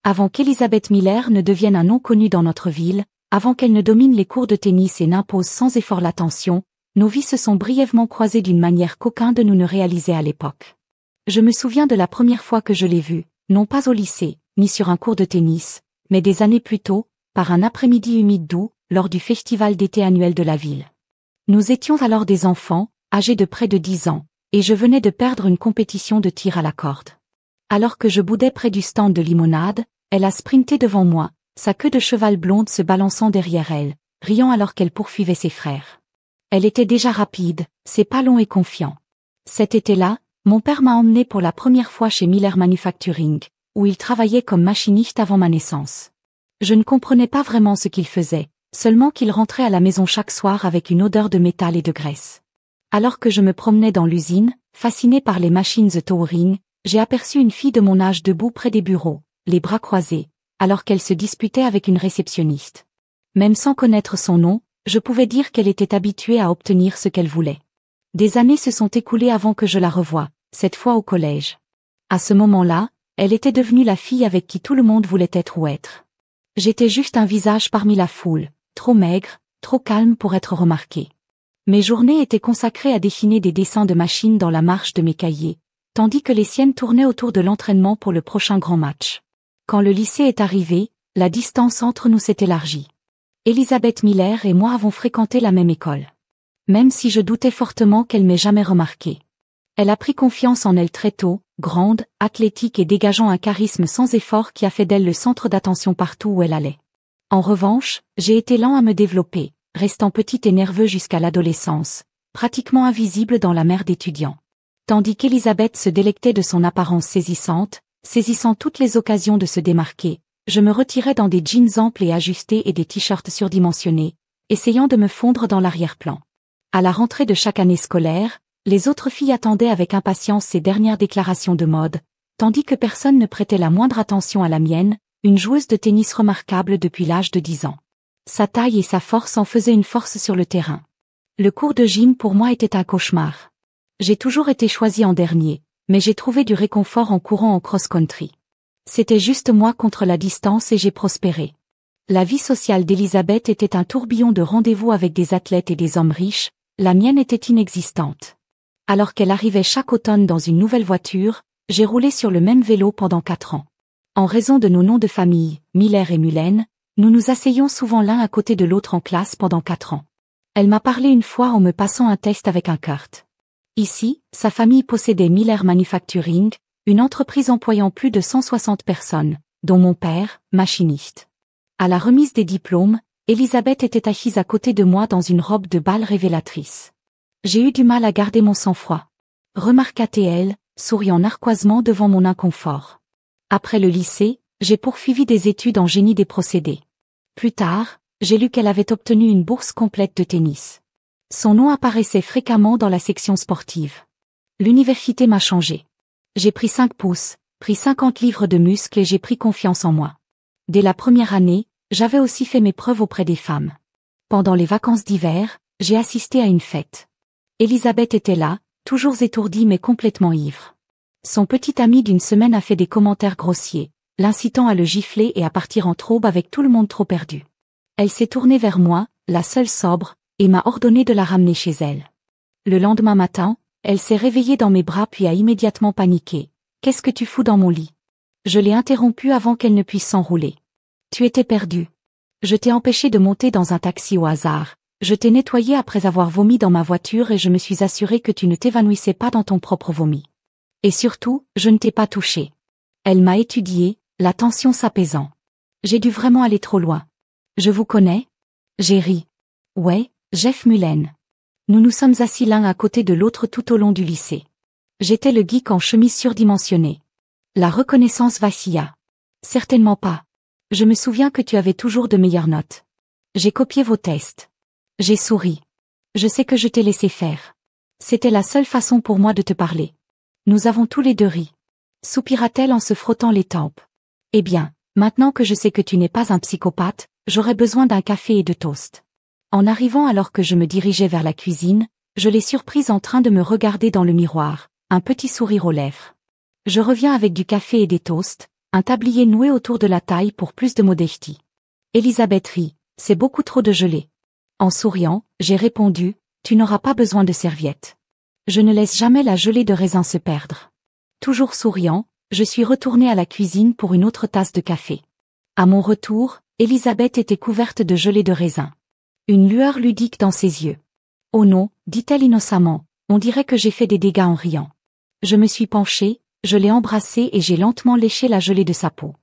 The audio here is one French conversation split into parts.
Avant qu'Elizabeth Miller ne devienne un nom connu dans notre ville, avant qu'elle ne domine les cours de tennis et n'impose sans effort l'attention, nos vies se sont brièvement croisées d'une manière qu'aucun de nous ne réalisait à l'époque. Je me souviens de la première fois que je l'ai vue, non pas au lycée, ni sur un cours de tennis, mais des années plus tôt, par un après-midi humide d'août, lors du festival d'été annuel de la ville. Nous étions alors des enfants, âgés de près de 10 ans, et je venais de perdre une compétition de tir à la corde. Alors que je boudais près du stand de limonade, elle a sprinté devant moi, sa queue de cheval blonde se balançant derrière elle, riant alors qu'elle poursuivait ses frères. Elle était déjà rapide, ses pas longs et confiants. Cet été-là, mon père m'a emmené pour la première fois chez Miller Manufacturing, où il travaillait comme machiniste avant ma naissance. Je ne comprenais pas vraiment ce qu'il faisait, seulement qu'il rentrait à la maison chaque soir avec une odeur de métal et de graisse. Alors que je me promenais dans l'usine, fasciné par les machines de towering, j'ai aperçu une fille de mon âge debout près des bureaux, les bras croisés, alors qu'elle se disputait avec une réceptionniste. Même sans connaître son nom, je pouvais dire qu'elle était habituée à obtenir ce qu'elle voulait. Des années se sont écoulées avant que je la revoie, cette fois au collège. À ce moment-là, elle était devenue la fille avec qui tout le monde voulait être ou être. J'étais juste un visage parmi la foule, trop maigre, trop calme pour être remarqué. Mes journées étaient consacrées à dessiner des dessins de machines dans la marge de mes cahiers, tandis que les siennes tournaient autour de l'entraînement pour le prochain grand match. Quand le lycée est arrivé, la distance entre nous s'est élargie. Elizabeth Miller et moi avons fréquenté la même école. Même si je doutais fortement qu'elle m'ait jamais remarqué. Elle a pris confiance en elle très tôt, grande, athlétique et dégageant un charisme sans effort qui a fait d'elle le centre d'attention partout où elle allait. En revanche, j'ai été lent à me développer, restant petit et nerveux jusqu'à l'adolescence, pratiquement invisible dans la mer d'étudiants. Tandis qu'Elizabeth se délectait de son apparence saisissante, saisissant toutes les occasions de se démarquer, je me retirais dans des jeans amples et ajustés et des t-shirts surdimensionnés, essayant de me fondre dans l'arrière-plan. À la rentrée de chaque année scolaire, les autres filles attendaient avec impatience ces dernières déclarations de mode, tandis que personne ne prêtait la moindre attention à la mienne, une joueuse de tennis remarquable depuis l'âge de 10 ans. Sa taille et sa force en faisaient une force sur le terrain. Le cours de gym pour moi était un cauchemar. J'ai toujours été choisie en dernier, mais j'ai trouvé du réconfort en courant en cross-country. C'était juste moi contre la distance et j'ai prospéré. La vie sociale d'Elizabeth était un tourbillon de rendez-vous avec des athlètes et des hommes riches, la mienne était inexistante. Alors qu'elle arrivait chaque automne dans une nouvelle voiture, j'ai roulé sur le même vélo pendant 4 ans. En raison de nos noms de famille, Miller et Mullen, nous nous asseyions souvent l'un à côté de l'autre en classe pendant 4 ans. Elle m'a parlé une fois en me passant un test avec un Kurt. Ici, sa famille possédait Miller Manufacturing, une entreprise employant plus de 160 personnes, dont mon père, machiniste. À la remise des diplômes, Elizabeth était assise à côté de moi dans une robe de bal révélatrice. J'ai eu du mal à garder mon sang-froid. Remarqua-t-elle, souriant narquoisement devant mon inconfort. Après le lycée, j'ai poursuivi des études en génie des procédés. Plus tard, j'ai lu qu'elle avait obtenu une bourse complète de tennis. Son nom apparaissait fréquemment dans la section sportive. L'université m'a changé. J'ai pris 5 pouces, pris 50 livres de muscles et j'ai pris confiance en moi. Dès la première année, j'avais aussi fait mes preuves auprès des femmes. Pendant les vacances d'hiver, j'ai assisté à une fête. Elizabeth était là, toujours étourdie mais complètement ivre. Son petit ami d'une semaine a fait des commentaires grossiers, l'incitant à le gifler et à partir en traube avec tout le monde trop perdu. Elle s'est tournée vers moi, la seule sobre, et m'a ordonné de la ramener chez elle. Le lendemain matin, elle s'est réveillée dans mes bras puis a immédiatement paniqué. « Qu'est-ce que tu fous dans mon lit ?» Je l'ai interrompue avant qu'elle ne puisse s'enrouler. « Tu étais perdue. Je t'ai empêché de monter dans un taxi au hasard. Je t'ai nettoyé après avoir vomi dans ma voiture et je me suis assuré que tu ne t'évanouissais pas dans ton propre vomi. Et surtout, je ne t'ai pas touché. » Elle m'a étudié, la tension s'apaisant. J'ai dû vraiment aller trop loin. « Je vous connais ?» J'ai ri. « Ouais, Jeff Mullen. » Nous nous sommes assis l'un à côté de l'autre tout au long du lycée. J'étais le geek en chemise surdimensionnée. La reconnaissance vacilla. « Certainement pas. Je me souviens que tu avais toujours de meilleures notes. J'ai copié vos tests. » J'ai souri. « Je sais que je t'ai laissé faire. C'était la seule façon pour moi de te parler. » Nous avons tous les deux ri. Soupira-t-elle en se frottant les tempes. « Eh bien, maintenant que je sais que tu n'es pas un psychopathe, j'aurais besoin d'un café et de toast. » En arrivant alors que je me dirigeais vers la cuisine, je l'ai surprise en train de me regarder dans le miroir, un petit sourire aux lèvres. « Je reviens avec du café et des toasts, Un tablier noué autour de la taille pour plus de modestie. Elisabeth rit, c'est beaucoup trop de gelée. En souriant, j'ai répondu, tu n'auras pas besoin de serviette. Je ne laisse jamais la gelée de raisin se perdre. Toujours souriant, je suis retournée à la cuisine pour une autre tasse de café. À mon retour, Elisabeth était couverte de gelée de raisin. Une lueur ludique dans ses yeux. Oh non, dit-elle innocemment, on dirait que j'ai fait des dégâts en riant. Je me suis penchée, je l'ai embrassée et j'ai lentement léché la gelée de sa peau.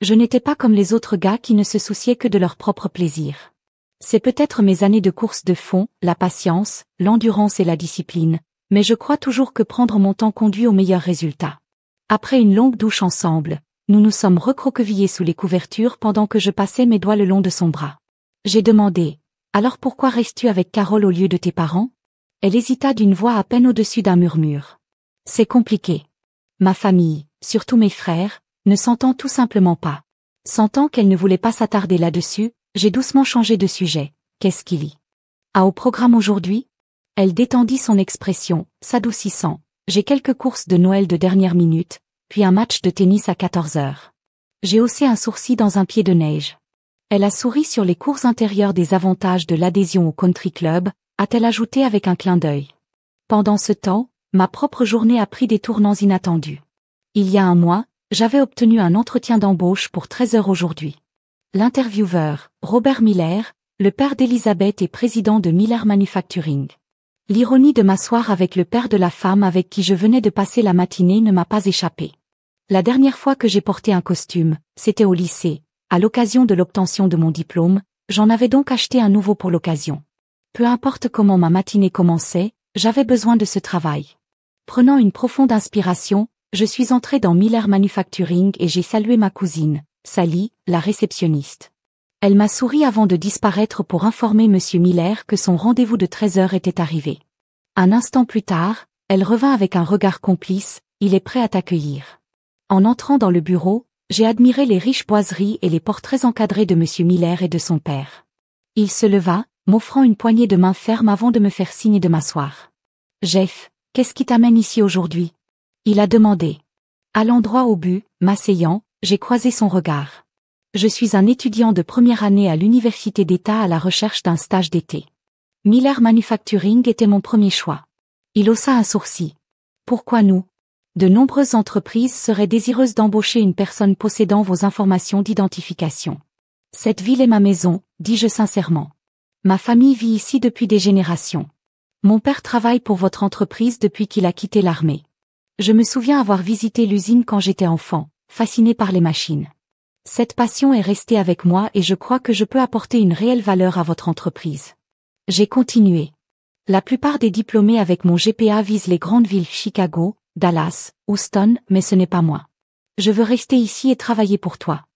Je n'étais pas comme les autres gars qui ne se souciaient que de leur propre plaisir. C'est peut-être mes années de course de fond, la patience, l'endurance et la discipline, mais je crois toujours que prendre mon temps conduit aux meilleurs résultats. Après une longue douche ensemble, nous nous sommes recroquevillés sous les couvertures pendant que je passais mes doigts le long de son bras. J'ai demandé, alors pourquoi restes-tu avec Carole au lieu de tes parents? Elle hésita d'une voix à peine au-dessus d'un murmure. C'est compliqué. Ma famille, surtout mes frères, ne s'entend tout simplement pas. Sentant qu'elle ne voulait pas s'attarder là-dessus, j'ai doucement changé de sujet. Qu'est-ce qu'il y a au programme aujourd'hui? Elle détendit son expression, s'adoucissant. J'ai quelques courses de Noël de dernière minute, puis un match de tennis à 14 heures. J'ai haussé un sourcil dans un pied de neige. Elle a souri sur les cours intérieurs des avantages de l'adhésion au country club, a-t-elle ajouté avec un clin d'œil. Pendant ce temps, ma propre journée a pris des tournants inattendus. Il y a un mois, j'avais obtenu un entretien d'embauche pour 13 heures aujourd'hui. L'intervieweur, Robert Miller, le père d'Elisabeth et président de Miller Manufacturing. L'ironie de m'asseoir avec le père de la femme avec qui je venais de passer la matinée ne m'a pas échappé. La dernière fois que j'ai porté un costume, c'était au lycée, à l'occasion de l'obtention de mon diplôme, j'en avais donc acheté un nouveau pour l'occasion. Peu importe comment ma matinée commençait, j'avais besoin de ce travail. Prenant une profonde inspiration, je suis entrée dans Miller Manufacturing et j'ai salué ma cousine, Sally, la réceptionniste. Elle m'a souri avant de disparaître pour informer Monsieur Miller que son rendez-vous de 13 heures était arrivé. Un instant plus tard, elle revint avec un regard complice, il est prêt à t'accueillir. En entrant dans le bureau, j'ai admiré les riches boiseries et les portraits encadrés de Monsieur Miller et de son père. Il se leva, m'offrant une poignée de main ferme avant de me faire signe de m'asseoir. Jeff, qu'est-ce qui t'amène ici aujourd'hui? Il a demandé. À l'endroit au but, m'asseyant, j'ai croisé son regard. Je suis un étudiant de première année à l'université d'État à la recherche d'un stage d'été. Miller Manufacturing était mon premier choix. Il haussa un sourcil. Pourquoi nous? De nombreuses entreprises seraient désireuses d'embaucher une personne possédant vos informations d'identification. Cette ville est ma maison, dis-je sincèrement. Ma famille vit ici depuis des générations. Mon père travaille pour votre entreprise depuis qu'il a quitté l'armée. Je me souviens avoir visité l'usine quand j'étais enfant, fasciné par les machines. Cette passion est restée avec moi et je crois que je peux apporter une réelle valeur à votre entreprise. J'ai continué. La plupart des diplômés avec mon GPA visent les grandes villes Chicago, Dallas, Houston, mais ce n'est pas moi. Je veux rester ici et travailler pour toi.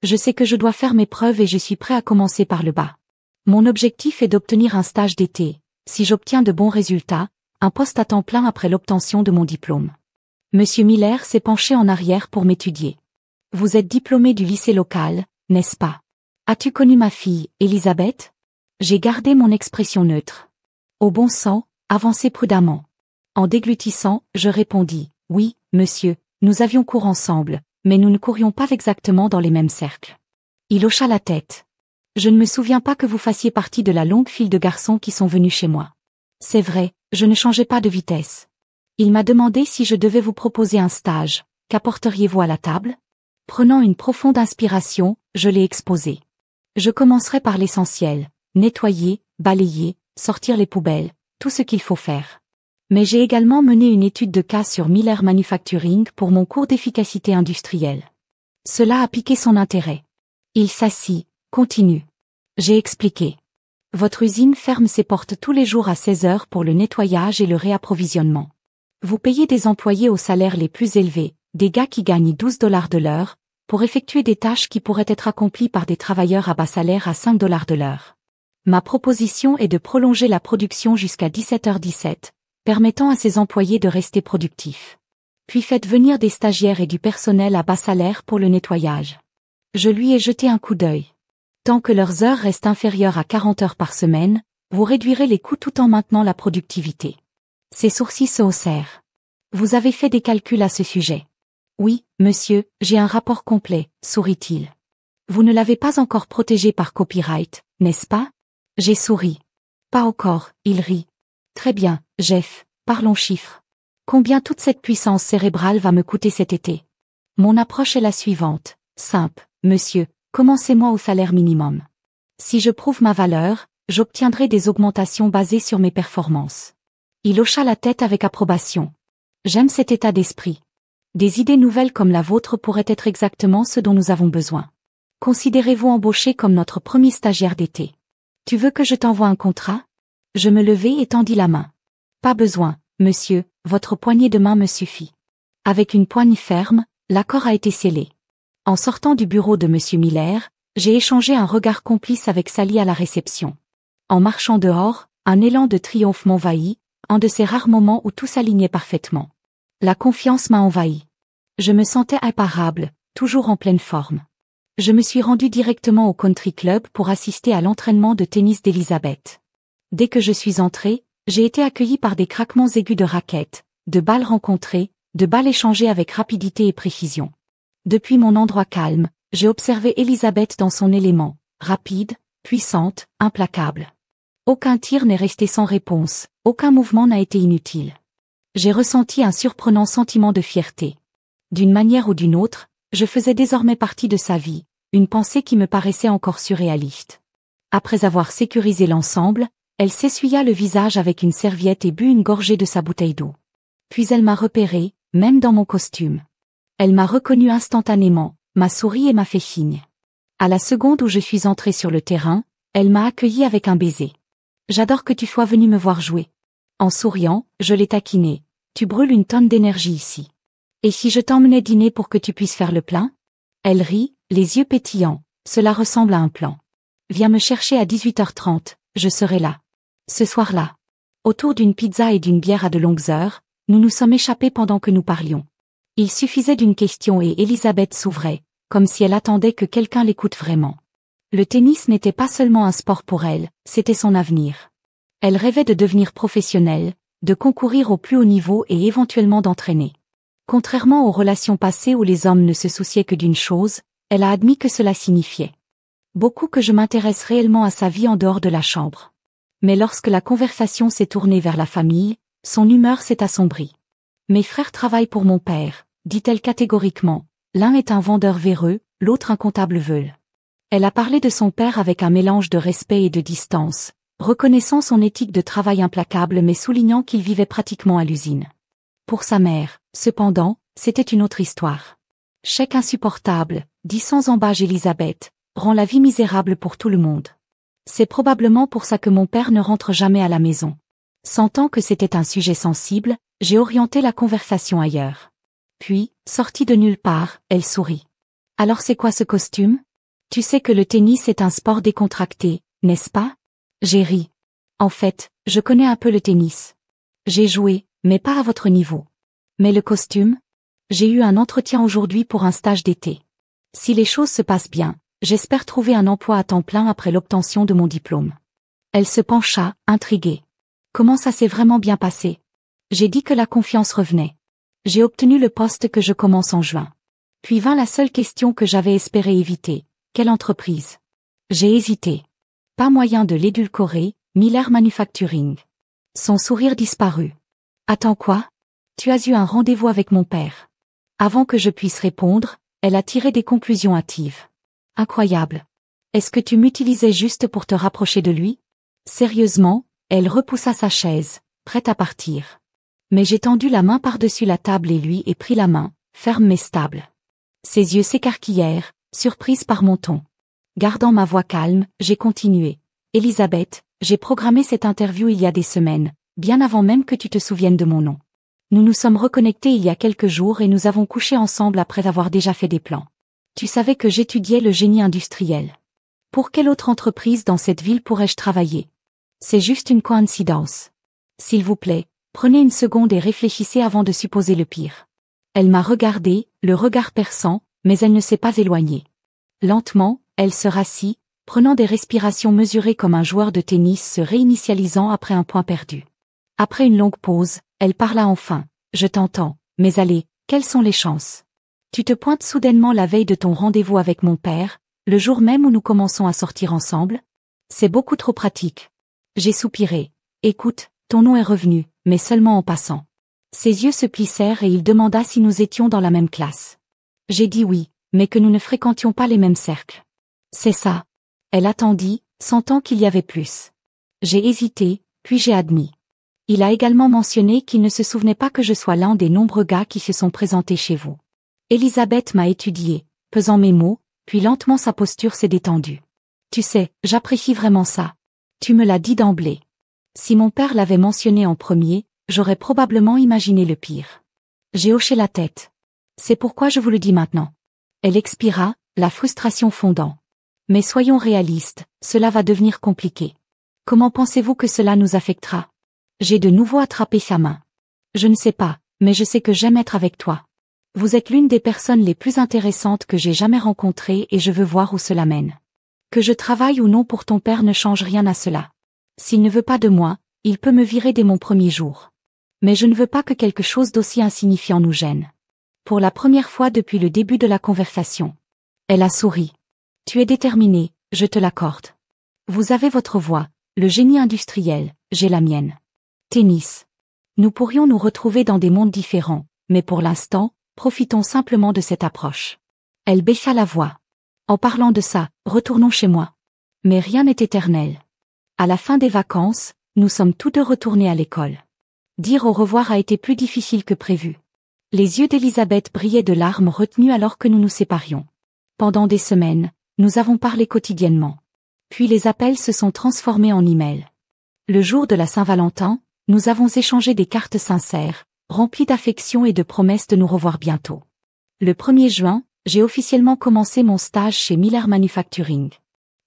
Je sais que je dois faire mes preuves et je suis prêt à commencer par le bas. Mon objectif est d'obtenir un stage d'été, si j'obtiens de bons résultats, un poste à temps plein après l'obtention de mon diplôme. Monsieur Miller s'est penché en arrière pour m'étudier. Vous êtes diplômé du lycée local, n'est-ce pas? As-tu connu ma fille, Elisabeth? J'ai gardé mon expression neutre. Au bon sang, avancez prudemment. En déglutissant, je répondis, oui, monsieur, nous avions cours ensemble, mais nous ne courions pas exactement dans les mêmes cercles. Il hocha la tête. Je ne me souviens pas que vous fassiez partie de la longue file de garçons qui sont venus chez moi. C'est vrai, je ne changeais pas de vitesse. Il m'a demandé si je devais vous proposer un stage. Qu'apporteriez-vous à la table? Prenant une profonde inspiration, je l'ai exposé. Je commencerai par l'essentiel, nettoyer, balayer, sortir les poubelles, tout ce qu'il faut faire. Mais j'ai également mené une étude de cas sur Miller Manufacturing pour mon cours d'efficacité industrielle. Cela a piqué son intérêt. Il s'assit, continue. J'ai expliqué. Votre usine ferme ses portes tous les jours à 16 heures pour le nettoyage et le réapprovisionnement. Vous payez des employés aux salaires les plus élevés, des gars qui gagnent 12 $ de l'heure, pour effectuer des tâches qui pourraient être accomplies par des travailleurs à bas salaire à 5 $ de l'heure. Ma proposition est de prolonger la production jusqu'à 17h17, permettant à ces employés de rester productifs. Puis faites venir des stagiaires et du personnel à bas salaire pour le nettoyage. Je lui ai jeté un coup d'œil. Tant que leurs heures restent inférieures à 40 heures par semaine, vous réduirez les coûts tout en maintenant la productivité. Ses sourcils se haussèrent. Vous avez fait des calculs à ce sujet. Oui, monsieur, j'ai un rapport complet, sourit-il. Vous ne l'avez pas encore protégé par copyright, n'est-ce pas? J'ai souri. Pas encore, il rit. Très bien, Jeff, parlons chiffres. Combien toute cette puissance cérébrale va me coûter cet été? Mon approche est la suivante. Simple, monsieur, commencez-moi au salaire minimum. Si je prouve ma valeur, j'obtiendrai des augmentations basées sur mes performances. Il hocha la tête avec approbation. J'aime cet état d'esprit. Des idées nouvelles comme la vôtre pourraient être exactement ce dont nous avons besoin. Considérez-vous embauché comme notre premier stagiaire d'été. Tu veux que je t'envoie un contrat? Je me levai et tendis la main. Pas besoin, monsieur, votre poignée de main me suffit. Avec une poigne ferme, l'accord a été scellé. En sortant du bureau de monsieur Miller, j'ai échangé un regard complice avec Sally à la réception. En marchant dehors, un élan de triomphe m'envahit, un de ces rares moments où tout s'alignait parfaitement. La confiance m'a envahi. Je me sentais imparable, toujours en pleine forme. Je me suis rendu directement au country club pour assister à l'entraînement de tennis d'Elisabeth. Dès que je suis entré, j'ai été accueilli par des craquements aigus de raquettes, de balles rencontrées, de balles échangées avec rapidité et précision. Depuis mon endroit calme, j'ai observé Elisabeth dans son élément, rapide, puissante, implacable. Aucun tir n'est resté sans réponse, aucun mouvement n'a été inutile. J'ai ressenti un surprenant sentiment de fierté. D'une manière ou d'une autre, je faisais désormais partie de sa vie, une pensée qui me paraissait encore surréaliste. Après avoir sécurisé l'ensemble, elle s'essuya le visage avec une serviette et but une gorgée de sa bouteille d'eau. Puis elle m'a repéré, même dans mon costume. Elle m'a reconnu instantanément, m'a souri et m'a fait signe. À la seconde où je suis entré sur le terrain, elle m'a accueilli avec un baiser. J'adore que tu sois venu me voir jouer. En souriant, je l'ai taquiné. Tu brûles une tonne d'énergie ici. Et si je t'emmenais dîner pour que tu puisses faire le plein? Elle rit, les yeux pétillants. Cela ressemble à un plan. Viens me chercher à 18h30, je serai là. Ce soir-là. Autour d'une pizza et d'une bière à de longues heures, nous nous sommes échappés pendant que nous parlions. Il suffisait d'une question et Elisabeth s'ouvrait, comme si elle attendait que quelqu'un l'écoute vraiment. Le tennis n'était pas seulement un sport pour elle, c'était son avenir. Elle rêvait de devenir professionnelle, de concourir au plus haut niveau et éventuellement d'entraîner. Contrairement aux relations passées où les hommes ne se souciaient que d'une chose, elle a admis que cela signifiait beaucoup que je m'intéresse réellement à sa vie en dehors de la chambre. Mais lorsque la conversation s'est tournée vers la famille, son humeur s'est assombrie. Mes frères travaillent pour mon père, dit-elle catégoriquement. L'un est un vendeur véreux, l'autre un comptable veule. Elle a parlé de son père avec un mélange de respect et de distance, reconnaissant son éthique de travail implacable mais soulignant qu'il vivait pratiquement à l'usine. Pour sa mère, cependant, c'était une autre histoire. Chèque insupportable, dit sans embâche Elisabeth, rend la vie misérable pour tout le monde. C'est probablement pour ça que mon père ne rentre jamais à la maison. Sentant que c'était un sujet sensible, j'ai orienté la conversation ailleurs. Puis, sortie de nulle part, elle sourit. Alors c'est quoi ce costume? Tu sais que le tennis est un sport décontracté, n'est-ce pas? J'ai ri. En fait, je connais un peu le tennis. J'ai joué, mais pas à votre niveau. Mais le costume? J'ai eu un entretien aujourd'hui pour un stage d'été. Si les choses se passent bien, j'espère trouver un emploi à temps plein après l'obtention de mon diplôme. Elle se pencha, intriguée. Comment ça s'est vraiment bien passé? J'ai dit que la confiance revenait. J'ai obtenu le poste que je commence en juin. Puis vint la seule question que j'avais espéré éviter. Quelle entreprise? J'ai hésité. Pas moyen de l'édulcorer, Miller Manufacturing. Son sourire disparut. Attends quoi? Tu as eu un rendez-vous avec mon père. Avant que je puisse répondre, elle a tiré des conclusions hâtives. Incroyable. Est-ce que tu m'utilisais juste pour te rapprocher de lui? Sérieusement, elle repoussa sa chaise, prête à partir. Mais j'ai tendu la main par-dessus la table et lui ai pris la main, ferme mais stable. Ses yeux s'écarquillèrent, surprise par mon ton. Gardant ma voix calme, j'ai continué. Elisabeth, j'ai programmé cette interview il y a des semaines, bien avant même que tu te souviennes de mon nom. Nous nous sommes reconnectés il y a quelques jours et nous avons couché ensemble après avoir déjà fait des plans. Tu savais que j'étudiais le génie industriel. Pour quelle autre entreprise dans cette ville pourrais-je travailler? C'est juste une coïncidence. S'il vous plaît, prenez une seconde et réfléchissez avant de supposer le pire. Elle m'a regardé, le regard perçant, mais elle ne s'est pas éloignée. Lentement, elle se rassit, prenant des respirations mesurées comme un joueur de tennis se réinitialisant après un point perdu. Après une longue pause, elle parla enfin. Je t'entends, mais allez, quelles sont les chances? Tu te pointes soudainement la veille de ton rendez-vous avec mon père, le jour même où nous commençons à sortir ensemble? C'est beaucoup trop pratique. J'ai soupiré. Écoute, ton nom est revenu, mais seulement en passant. Ses yeux se plissèrent et il demanda si nous étions dans la même classe. J'ai dit oui, mais que nous ne fréquentions pas les mêmes cercles. C'est ça. Elle attendit, sentant qu'il y avait plus. J'ai hésité, puis j'ai admis. Il a également mentionné qu'il ne se souvenait pas que je sois l'un des nombreux gars qui se sont présentés chez vous. Elisabeth m'a étudié, pesant mes mots, puis lentement sa posture s'est détendue. Tu sais, j'apprécie vraiment ça. Tu me l'as dit d'emblée. Si mon père l'avait mentionné en premier, j'aurais probablement imaginé le pire. J'ai hoché la tête. C'est pourquoi je vous le dis maintenant. Elle expira, la frustration fondant. Mais soyons réalistes, cela va devenir compliqué. Comment pensez-vous que cela nous affectera? J'ai de nouveau attrapé sa main. Je ne sais pas, mais je sais que j'aime être avec toi. Vous êtes l'une des personnes les plus intéressantes que j'ai jamais rencontrées et je veux voir où cela mène. Que je travaille ou non pour ton père ne change rien à cela. S'il ne veut pas de moi, il peut me virer dès mon premier jour. Mais je ne veux pas que quelque chose d'aussi insignifiant nous gêne. Pour la première fois depuis le début de la conversation. Elle a souri. Tu es déterminé, je te l'accorde. Vous avez votre voix, le génie industriel, j'ai la mienne. Tennis. Nous pourrions nous retrouver dans des mondes différents, mais pour l'instant, profitons simplement de cette approche. Elle baissa la voix. En parlant de ça, retournons chez moi. Mais rien n'est éternel. À la fin des vacances, nous sommes tous deux retournés à l'école. Dire au revoir a été plus difficile que prévu. Les yeux d'Elisabeth brillaient de larmes retenues alors que nous nous séparions. Pendant des semaines, nous avons parlé quotidiennement. Puis les appels se sont transformés en emails. Le jour de la Saint-Valentin, nous avons échangé des cartes sincères, remplies d'affection et de promesses de nous revoir bientôt. Le 1er juin, j'ai officiellement commencé mon stage chez Miller Manufacturing.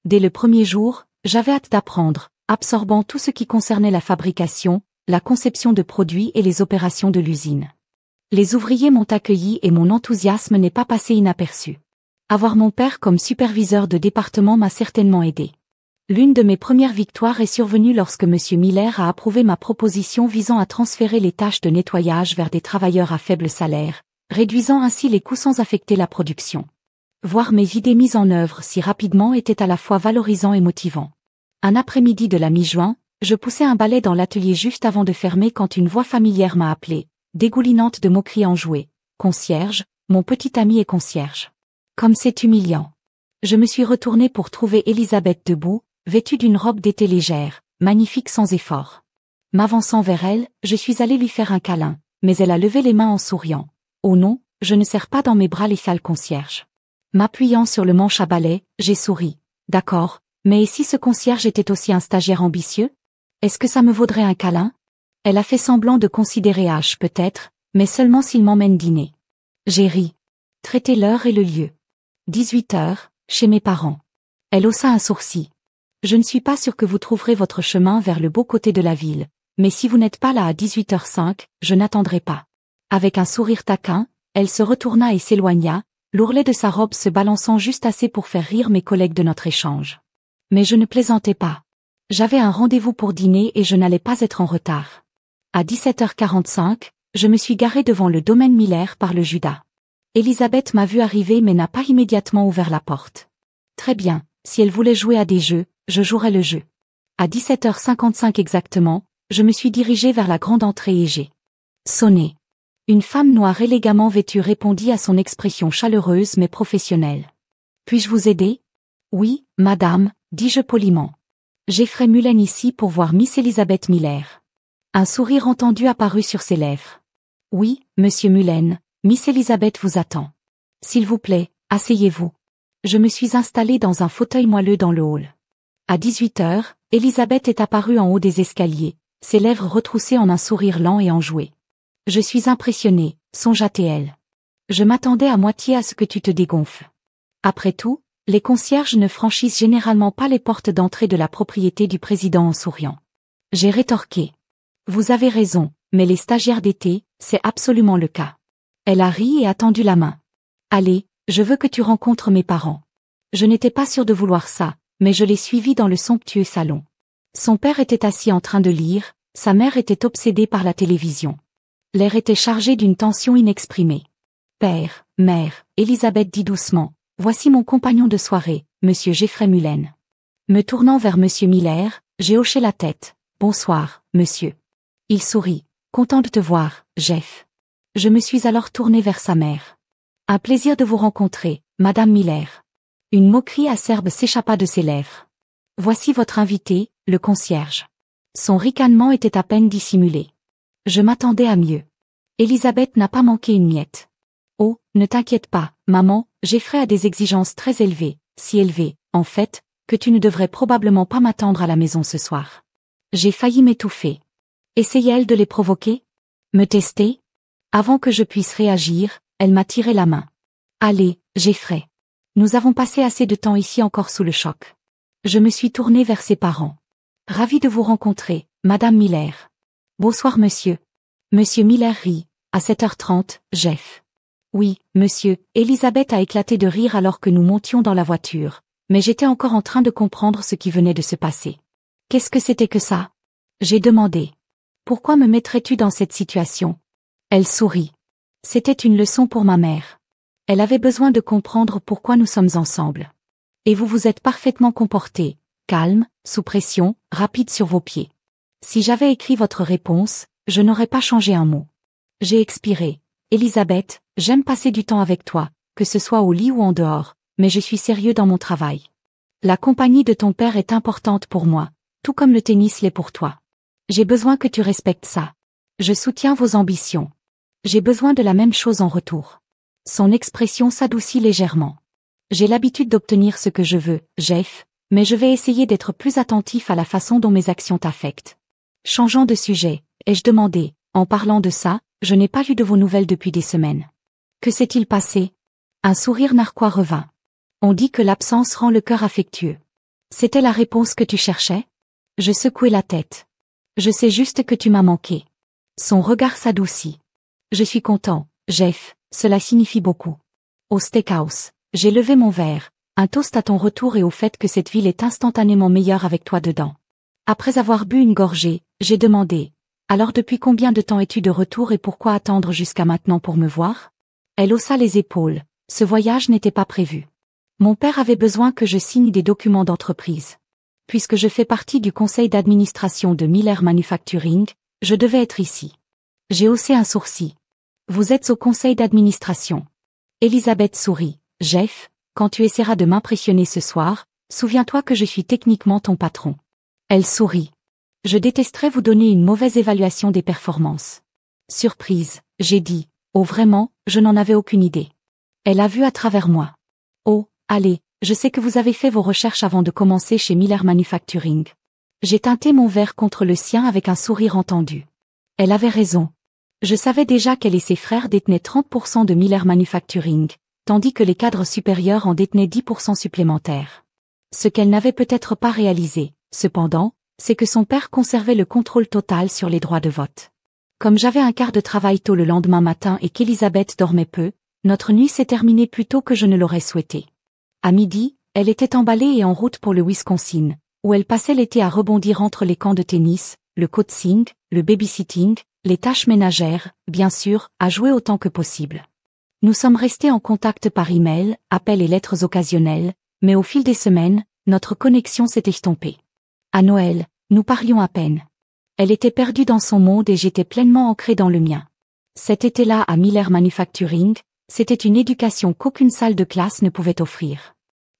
Dès le premier jour, j'avais hâte d'apprendre, absorbant tout ce qui concernait la fabrication, la conception de produits et les opérations de l'usine. Les ouvriers m'ont accueilli et mon enthousiasme n'est pas passé inaperçu. Avoir mon père comme superviseur de département m'a certainement aidé. L'une de mes premières victoires est survenue lorsque M. Miller a approuvé ma proposition visant à transférer les tâches de nettoyage vers des travailleurs à faible salaire, réduisant ainsi les coûts sans affecter la production. Voir mes idées mises en œuvre si rapidement était à la fois valorisant et motivant. Un après-midi de la mi-juin, je poussais un balai dans l'atelier juste avant de fermer quand une voix familière m'a appelé, dégoulinante de moqueries enjouées. Concierge, mon petit ami est concierge. Comme c'est humiliant. Je me suis retournée pour trouver Elisabeth debout, vêtue d'une robe d'été légère, magnifique sans effort. M'avançant vers elle, je suis allée lui faire un câlin, mais elle a levé les mains en souriant. Oh non, je ne serre pas dans mes bras les sales concierges. M'appuyant sur le manche à balai, j'ai souri. D'accord, mais et si ce concierge était aussi un stagiaire ambitieux? Est-ce que ça me vaudrait un câlin? Elle a fait semblant de considérer H peut-être, mais seulement s'il m'emmène dîner. J'ai ri. Traitez l'heure et le lieu. 18 heures, chez mes parents. Elle haussa un sourcil. Je ne suis pas sûre que vous trouverez votre chemin vers le beau côté de la ville, mais si vous n'êtes pas là à 18h05, je n'attendrai pas. Avec un sourire taquin, elle se retourna et s'éloigna, l'ourlet de sa robe se balançant juste assez pour faire rire mes collègues de notre échange. Mais je ne plaisantais pas. J'avais un rendez-vous pour dîner et je n'allais pas être en retard. À 17h45, je me suis garée devant le domaine Miller par le Judas. Elisabeth m'a vu arriver mais n'a pas immédiatement ouvert la porte. Très bien, si elle voulait jouer à des jeux, je jouerais le jeu. À 17h55 exactement, je me suis dirigée vers la grande entrée et j'ai sonné. Une femme noire élégamment vêtue répondit à son expression chaleureuse mais professionnelle. Puis-je vous aider? Oui, madame, dis-je poliment. Jeffrey Mullen ici pour voir Miss Elisabeth Miller. Un sourire entendu apparut sur ses lèvres. Oui, monsieur Mullen, Miss Elisabeth vous attend. S'il vous plaît, asseyez-vous. Je me suis installée dans un fauteuil moelleux dans le hall. À 18h, Elisabeth est apparue en haut des escaliers, ses lèvres retroussées en un sourire lent et enjoué. Je suis impressionnée, songea-t-elle. Je m'attendais à moitié à ce que tu te dégonfles. Après tout, les concierges ne franchissent généralement pas les portes d'entrée de la propriété du président en souriant. J'ai rétorqué. Vous avez raison, mais les stagiaires d'été, c'est absolument le cas. Elle a ri et a tendu la main. Allez, je veux que tu rencontres mes parents. Je n'étais pas sûre de vouloir ça, mais je l'ai suivi dans le somptueux salon. Son père était assis en train de lire, sa mère était obsédée par la télévision. L'air était chargé d'une tension inexprimée. Père, Mère, Elisabeth dit doucement, voici mon compagnon de soirée, Monsieur Jeffrey Mullen. Me tournant vers Monsieur Miller, j'ai hoché la tête. Bonsoir, monsieur. Il sourit. Content de te voir, Jeff. Je me suis alors tourné vers sa mère. Un plaisir de vous rencontrer, Madame Miller. Une moquerie acerbe s'échappa de ses lèvres. Voici votre invité, le concierge. Son ricanement était à peine dissimulé. Je m'attendais à mieux. Elisabeth n'a pas manqué une miette. Oh, ne t'inquiète pas, maman, Jeffrey a des exigences très élevées, si élevées, en fait, que tu ne devrais probablement pas m'attendre à la maison ce soir. J'ai failli m'étouffer. Essayait-elle de les provoquer? Me tester? Avant que je puisse réagir, elle m'a tiré la main. Allez, Jeffrey. Nous avons passé assez de temps ici encore sous le choc. Je me suis tournée vers ses parents. Ravi de vous rencontrer, Madame Miller. Bonsoir monsieur. Monsieur Miller rit. À 7h30, Jeff. Oui, monsieur, Elisabeth a éclaté de rire alors que nous montions dans la voiture, mais j'étais encore en train de comprendre ce qui venait de se passer. Qu'est-ce que c'était que ça? J'ai demandé. Pourquoi me mettrais-tu dans cette situation? Elle sourit. C'était une leçon pour ma mère. Elle avait besoin de comprendre pourquoi nous sommes ensemble. Et vous vous êtes parfaitement comporté, calme, sous pression, rapide sur vos pieds. Si j'avais écrit votre réponse, je n'aurais pas changé un mot. J'ai expiré. Elisabeth, j'aime passer du temps avec toi, que ce soit au lit ou en dehors, mais je suis sérieux dans mon travail. La compagnie de ton père est importante pour moi, tout comme le tennis l'est pour toi. J'ai besoin que tu respectes ça. Je soutiens vos ambitions. J'ai besoin de la même chose en retour. Son expression s'adoucit légèrement. J'ai l'habitude d'obtenir ce que je veux, Jeff, mais je vais essayer d'être plus attentif à la façon dont mes actions t'affectent. Changeant de sujet, ai-je demandé, en parlant de ça, je n'ai pas eu de vos nouvelles depuis des semaines. Que s'est-il passé? Un sourire narquois revint. On dit que l'absence rend le cœur affectueux. C'était la réponse que tu cherchais? Je secouai la tête. Je sais juste que tu m'as manqué. Son regard s'adoucit. Je suis content, Jeff, cela signifie beaucoup. Au steakhouse, j'ai levé mon verre, un toast à ton retour et au fait que cette ville est instantanément meilleure avec toi dedans. Après avoir bu une gorgée, j'ai demandé, alors depuis combien de temps es-tu de retour et pourquoi attendre jusqu'à maintenant pour me voir? Elle haussa les épaules, ce voyage n'était pas prévu. Mon père avait besoin que je signe des documents d'entreprise. Puisque je fais partie du conseil d'administration de Miller Manufacturing, je devais être ici. J'ai haussé un sourcil. Vous êtes au conseil d'administration. Elisabeth sourit. Jeff, quand tu essaieras de m'impressionner ce soir, souviens-toi que je suis techniquement ton patron. Elle sourit. Je détesterais vous donner une mauvaise évaluation des performances. Surprise, j'ai dit. Oh vraiment, je n'en avais aucune idée. Elle a vu à travers moi. Oh, allez, je sais que vous avez fait vos recherches avant de commencer chez Miller Manufacturing. J'ai teinté mon verre contre le sien avec un sourire entendu. Elle avait raison. Je savais déjà qu'elle et ses frères détenaient 30% de Miller Manufacturing, tandis que les cadres supérieurs en détenaient 10% supplémentaires. Ce qu'elle n'avait peut-être pas réalisé, cependant, c'est que son père conservait le contrôle total sur les droits de vote. Comme j'avais un quart de travail tôt le lendemain matin et qu'Elisabeth dormait peu, notre nuit s'est terminée plus tôt que je ne l'aurais souhaité. À midi, elle était emballée et en route pour le Wisconsin, où elle passait l'été à rebondir entre les camps de tennis, le coaching, le babysitting, les tâches ménagères, bien sûr, à jouer autant que possible. Nous sommes restés en contact par email, appels et lettres occasionnelles, mais au fil des semaines, notre connexion s'est estompée. À Noël, nous parlions à peine. Elle était perdue dans son monde et j'étais pleinement ancré dans le mien. Cet été-là à Miller Manufacturing, c'était une éducation qu'aucune salle de classe ne pouvait offrir.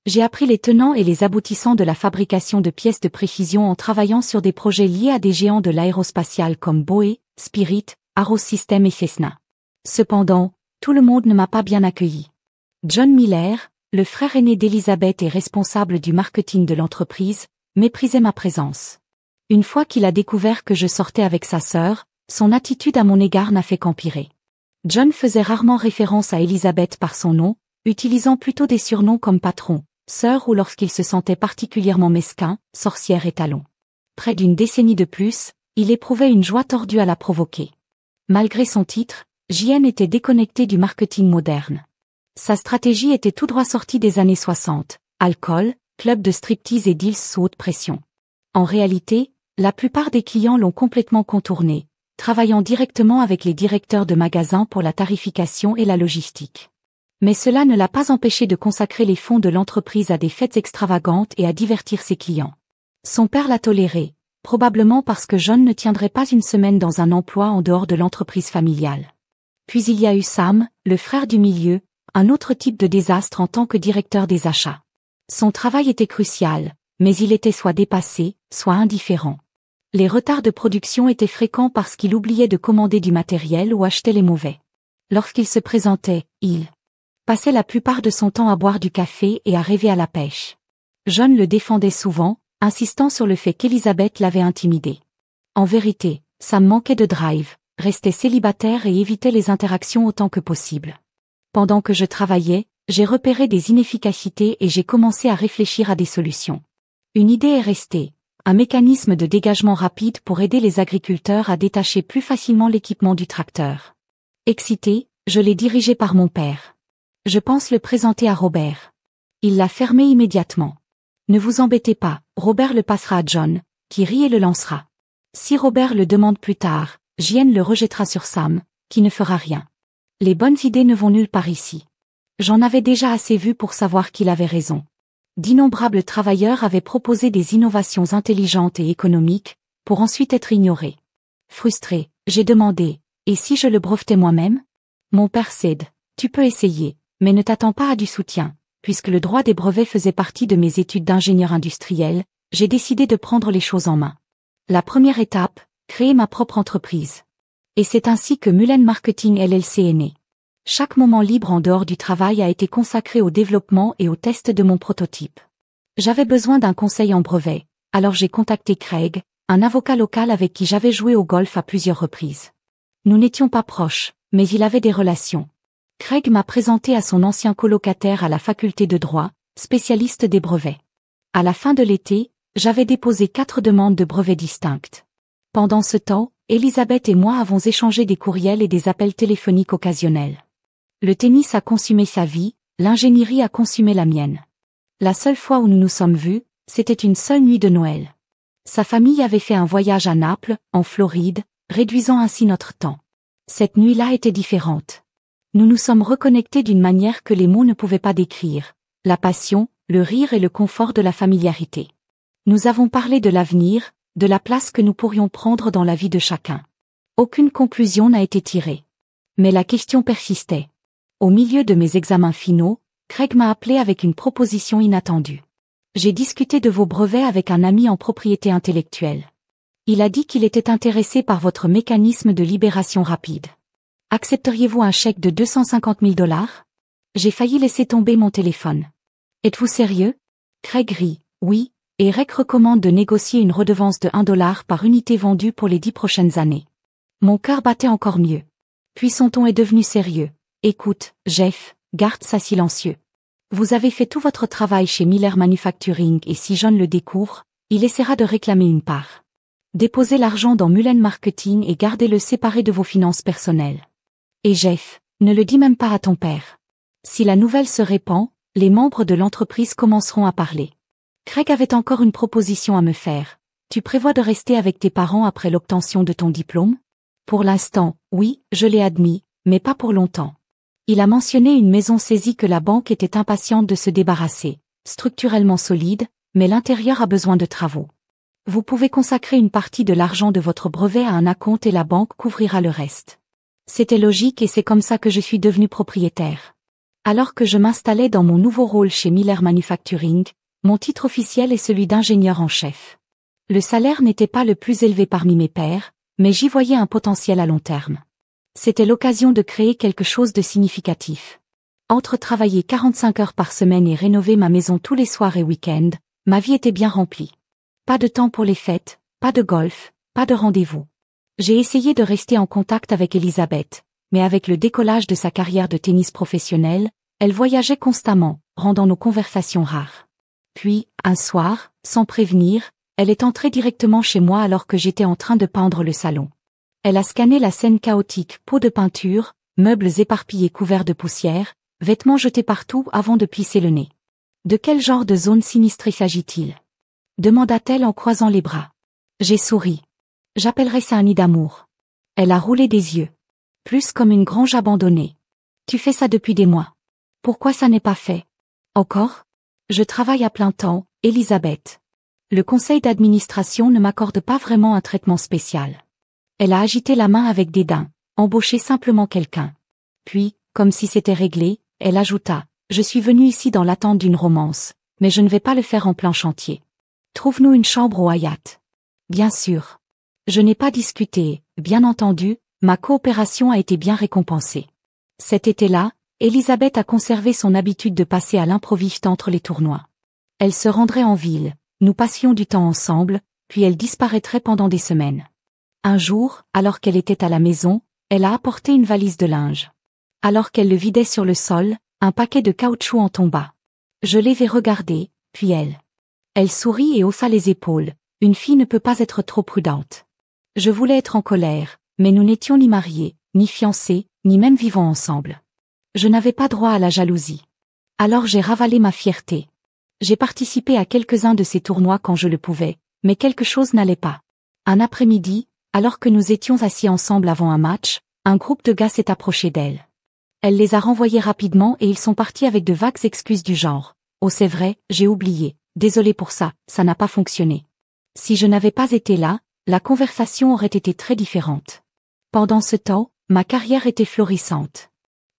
J'ai appris les tenants et les aboutissants de la fabrication de pièces de précision en travaillant sur des projets liés à des géants de l'aérospatiale comme Boeing, Spirit, Arrow Systems et Cessna. Cependant, tout le monde ne m'a pas bien accueilli. John Miller, le frère aîné d'Elisabeth et responsable du marketing de l'entreprise, méprisait ma présence. Une fois qu'il a découvert que je sortais avec sa sœur, son attitude à mon égard n'a fait qu'empirer. John faisait rarement référence à Elisabeth par son nom, utilisant plutôt des surnoms comme patron, sœur ou lorsqu'il se sentait particulièrement mesquin, sorcière et talon. Près d'une décennie de plus, il éprouvait une joie tordue à la provoquer. Malgré son titre, JN était déconnecté du marketing moderne. Sa stratégie était tout droit sortie des années 60, alcool, club de striptease et deals sous haute pression. En réalité, la plupart des clients l'ont complètement contourné, travaillant directement avec les directeurs de magasins pour la tarification et la logistique. Mais cela ne l'a pas empêché de consacrer les fonds de l'entreprise à des fêtes extravagantes et à divertir ses clients. Son père l'a toléré, probablement parce que John ne tiendrait pas une semaine dans un emploi en dehors de l'entreprise familiale. Puis il y a eu Sam, le frère du milieu, un autre type de désastre en tant que directeur des achats. Son travail était crucial, mais il était soit dépassé, soit indifférent. Les retards de production étaient fréquents parce qu'il oubliait de commander du matériel ou achetait les mauvais. Lorsqu'il se présentait, il passait la plupart de son temps à boire du café et à rêver à la pêche. John le défendait souvent, insistant sur le fait qu'Elizabeth l'avait intimidé. En vérité, Sam manquait de drive, restait célibataire et évitait les interactions autant que possible. Pendant que je travaillais, j'ai repéré des inefficacités et j'ai commencé à réfléchir à des solutions. Une idée est restée, un mécanisme de dégagement rapide pour aider les agriculteurs à détacher plus facilement l'équipement du tracteur. Excité, je l'ai dirigé par mon père. Je pense le présenter à Robert. Il l'a fermé immédiatement. Ne vous embêtez pas, Robert le passera à John, qui rit et le lancera. Si Robert le demande plus tard, Jen le rejettera sur Sam, qui ne fera rien. Les bonnes idées ne vont nulle part ici. J'en avais déjà assez vu pour savoir qu'il avait raison. D'innombrables travailleurs avaient proposé des innovations intelligentes et économiques, pour ensuite être ignorés. Frustré, j'ai demandé, et si je le brevetais moi-même? Mon père cède, tu peux essayer, mais ne t'attends pas à du soutien, puisque le droit des brevets faisait partie de mes études d'ingénieur industriel, j'ai décidé de prendre les choses en main. La première étape, créer ma propre entreprise. Et c'est ainsi que Mullen Marketing LLC est né. Chaque moment libre en dehors du travail a été consacré au développement et au test de mon prototype. J'avais besoin d'un conseil en brevet, alors j'ai contacté Craig, un avocat local avec qui j'avais joué au golf à plusieurs reprises. Nous n'étions pas proches, mais il avait des relations. Craig m'a présenté à son ancien colocataire à la faculté de droit, spécialiste des brevets. À la fin de l'été, j'avais déposé 4 demandes de brevets distinctes. Pendant ce temps, Elisabeth et moi avons échangé des courriels et des appels téléphoniques occasionnels. Le tennis a consumé sa vie, l'ingénierie a consumé la mienne. La seule fois où nous nous sommes vus, c'était une seule nuit de Noël. Sa famille avait fait un voyage à Naples, en Floride, réduisant ainsi notre temps. Cette nuit-là était différente. Nous nous sommes reconnectés d'une manière que les mots ne pouvaient pas décrire. La passion, le rire et le confort de la familiarité. Nous avons parlé de l'avenir, de la place que nous pourrions prendre dans la vie de chacun. Aucune conclusion n'a été tirée. Mais la question persistait. Au milieu de mes examens finaux, Craig m'a appelé avec une proposition inattendue. J'ai discuté de vos brevets avec un ami en propriété intellectuelle. Il a dit qu'il était intéressé par votre mécanisme de libération rapide. Accepteriez-vous un chèque de 250 000 $? J'ai failli laisser tomber mon téléphone. Êtes-vous sérieux? Craig rit, oui, et Rec recommande de négocier une redevance de 1 $ par unité vendue pour les 10 prochaines années. Mon cœur battait encore mieux. Puis son ton est devenu sérieux. Écoute, Jeff, garde ça silencieux. Vous avez fait tout votre travail chez Miller Manufacturing et si John le découvre, il essaiera de réclamer une part. Déposez l'argent dans Mullen Marketing et gardez-le séparé de vos finances personnelles. Et Jeff, ne le dis même pas à ton père. Si la nouvelle se répand, les membres de l'entreprise commenceront à parler. Craig avait encore une proposition à me faire. Tu prévois de rester avec tes parents après l'obtention de ton diplôme? Pour l'instant, oui, je l'ai admis, mais pas pour longtemps. Il a mentionné une maison saisie que la banque était impatiente de se débarrasser, structurellement solide, mais l'intérieur a besoin de travaux. Vous pouvez consacrer une partie de l'argent de votre brevet à un acompte et la banque couvrira le reste. C'était logique et c'est comme ça que je suis devenu propriétaire. Alors que je m'installais dans mon nouveau rôle chez Miller Manufacturing, mon titre officiel est celui d'ingénieur en chef. Le salaire n'était pas le plus élevé parmi mes pairs, mais j'y voyais un potentiel à long terme. C'était l'occasion de créer quelque chose de significatif. Entre travailler 45 heures par semaine et rénover ma maison tous les soirs et week-ends, ma vie était bien remplie. Pas de temps pour les fêtes, pas de golf, pas de rendez-vous. J'ai essayé de rester en contact avec Elisabeth, mais avec le décollage de sa carrière de tennis professionnelle, elle voyageait constamment, rendant nos conversations rares. Puis, un soir, sans prévenir, elle est entrée directement chez moi alors que j'étais en train de peindre le salon. Elle a scanné la scène chaotique, pots de peinture, meubles éparpillés couverts de poussière, vêtements jetés partout avant de plisser le nez. De quel genre de zone sinistrée s'agit-il? Demanda-t-elle en croisant les bras. J'ai souri. J'appellerais ça un nid d'amour. Elle a roulé des yeux. Plus comme une grange abandonnée. Tu fais ça depuis des mois. Pourquoi ça n'est pas fait? Encore? Je travaille à plein temps, Elisabeth. Le conseil d'administration ne m'accorde pas vraiment un traitement spécial. Elle a agité la main avec dédain, embauché simplement quelqu'un. Puis, comme si c'était réglé, elle ajouta, je suis venue ici dans l'attente d'une romance, mais je ne vais pas le faire en plein chantier. Trouve-nous une chambre au Hyatt. Bien sûr. Je n'ai pas discuté, bien entendu, ma coopération a été bien récompensée. Cet été-là, Elisabeth a conservé son habitude de passer à l'improviste entre les tournois. Elle se rendrait en ville, nous passions du temps ensemble, puis elle disparaîtrait pendant des semaines. Un jour, alors qu'elle était à la maison, elle a apporté une valise de linge. Alors qu'elle le vidait sur le sol, un paquet de caoutchouc en tomba. Je l'ai regardé, puis elle. Elle sourit et haussa les épaules, une fille ne peut pas être trop prudente. Je voulais être en colère, mais nous n'étions ni mariés, ni fiancés, ni même vivant ensemble. Je n'avais pas droit à la jalousie. Alors j'ai ravalé ma fierté. J'ai participé à quelques-uns de ces tournois quand je le pouvais, mais quelque chose n'allait pas. Un après-midi, alors que nous étions assis ensemble avant un match, un groupe de gars s'est approché d'elle. Elle les a renvoyés rapidement et ils sont partis avec de vagues excuses du genre. Oh c'est vrai, j'ai oublié, désolé pour ça, ça n'a pas fonctionné. Si je n'avais pas été là, la conversation aurait été très différente. Pendant ce temps, ma carrière était florissante.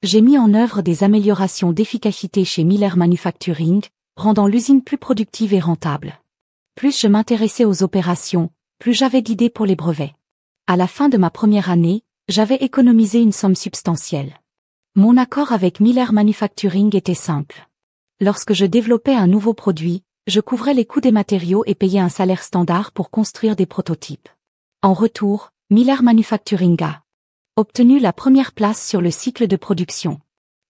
J'ai mis en œuvre des améliorations d'efficacité chez Miller Manufacturing, rendant l'usine plus productive et rentable. Plus je m'intéressais aux opérations, plus j'avais d'idées pour les brevets. À la fin de ma première année, j'avais économisé une somme substantielle. Mon accord avec Miller Manufacturing était simple. Lorsque je développais un nouveau produit, je couvrais les coûts des matériaux et payais un salaire standard pour construire des prototypes. En retour, Miller Manufacturing a obtenu la première place sur le cycle de production.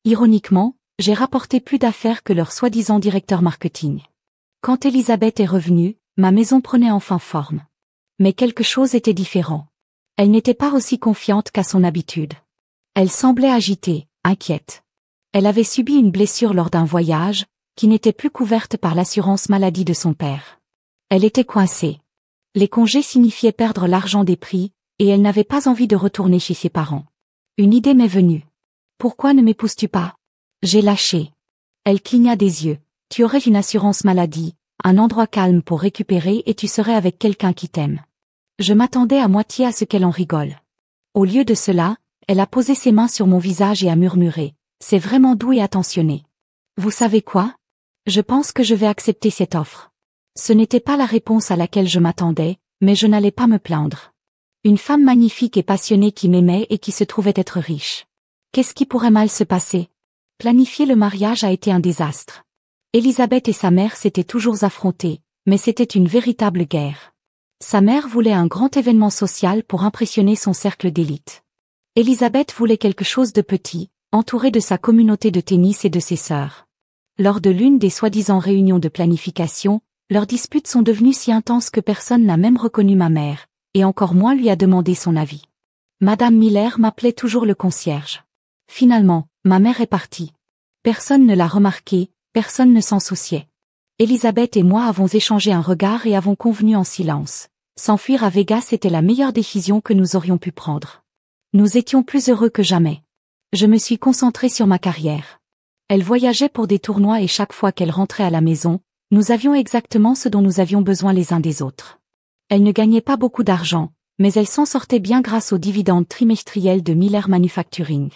Ironiquement, j'ai rapporté plus d'affaires que leur soi-disant directeur marketing. Quand Elisabeth est revenue, ma maison prenait enfin forme. Mais quelque chose était différent. Elle n'était pas aussi confiante qu'à son habitude. Elle semblait agitée, inquiète. Elle avait subi une blessure lors d'un voyage, qui n'était plus couverte par l'assurance maladie de son père. Elle était coincée. Les congés signifiaient perdre l'argent des prix, et elle n'avait pas envie de retourner chez ses parents. Une idée m'est venue. Pourquoi ne m'épouses-tu pas? J'ai lâché. Elle cligna des yeux. Tu aurais une assurance maladie, un endroit calme pour récupérer et tu serais avec quelqu'un qui t'aime. Je m'attendais à moitié à ce qu'elle en rigole. Au lieu de cela, elle a posé ses mains sur mon visage et a murmuré. C'est vraiment doux et attentionné. Vous savez quoi? Je pense que je vais accepter cette offre. Ce n'était pas la réponse à laquelle je m'attendais, mais je n'allais pas me plaindre. Une femme magnifique et passionnée qui m'aimait et qui se trouvait être riche. Qu'est-ce qui pourrait mal se passer? Planifier le mariage a été un désastre. Elisabeth et sa mère s'étaient toujours affrontées, mais c'était une véritable guerre. Sa mère voulait un grand événement social pour impressionner son cercle d'élite. Elisabeth voulait quelque chose de petit, entouré de sa communauté de tennis et de ses sœurs. Lors de l'une des soi-disant réunions de planification, leurs disputes sont devenues si intenses que personne n'a même reconnu ma mère, et encore moins lui a demandé son avis. Madame Miller m'appelait toujours le concierge. Finalement, ma mère est partie. Personne ne l'a remarqué, personne ne s'en souciait. Elisabeth et moi avons échangé un regard et avons convenu en silence. S'enfuir à Vegas était la meilleure décision que nous aurions pu prendre. Nous étions plus heureux que jamais. Je me suis concentrée sur ma carrière. Elle voyageait pour des tournois et chaque fois qu'elle rentrait à la maison, nous avions exactement ce dont nous avions besoin les uns des autres. Elle ne gagnait pas beaucoup d'argent, mais elle s'en sortait bien grâce aux dividendes trimestriels de Miller Manufacturing.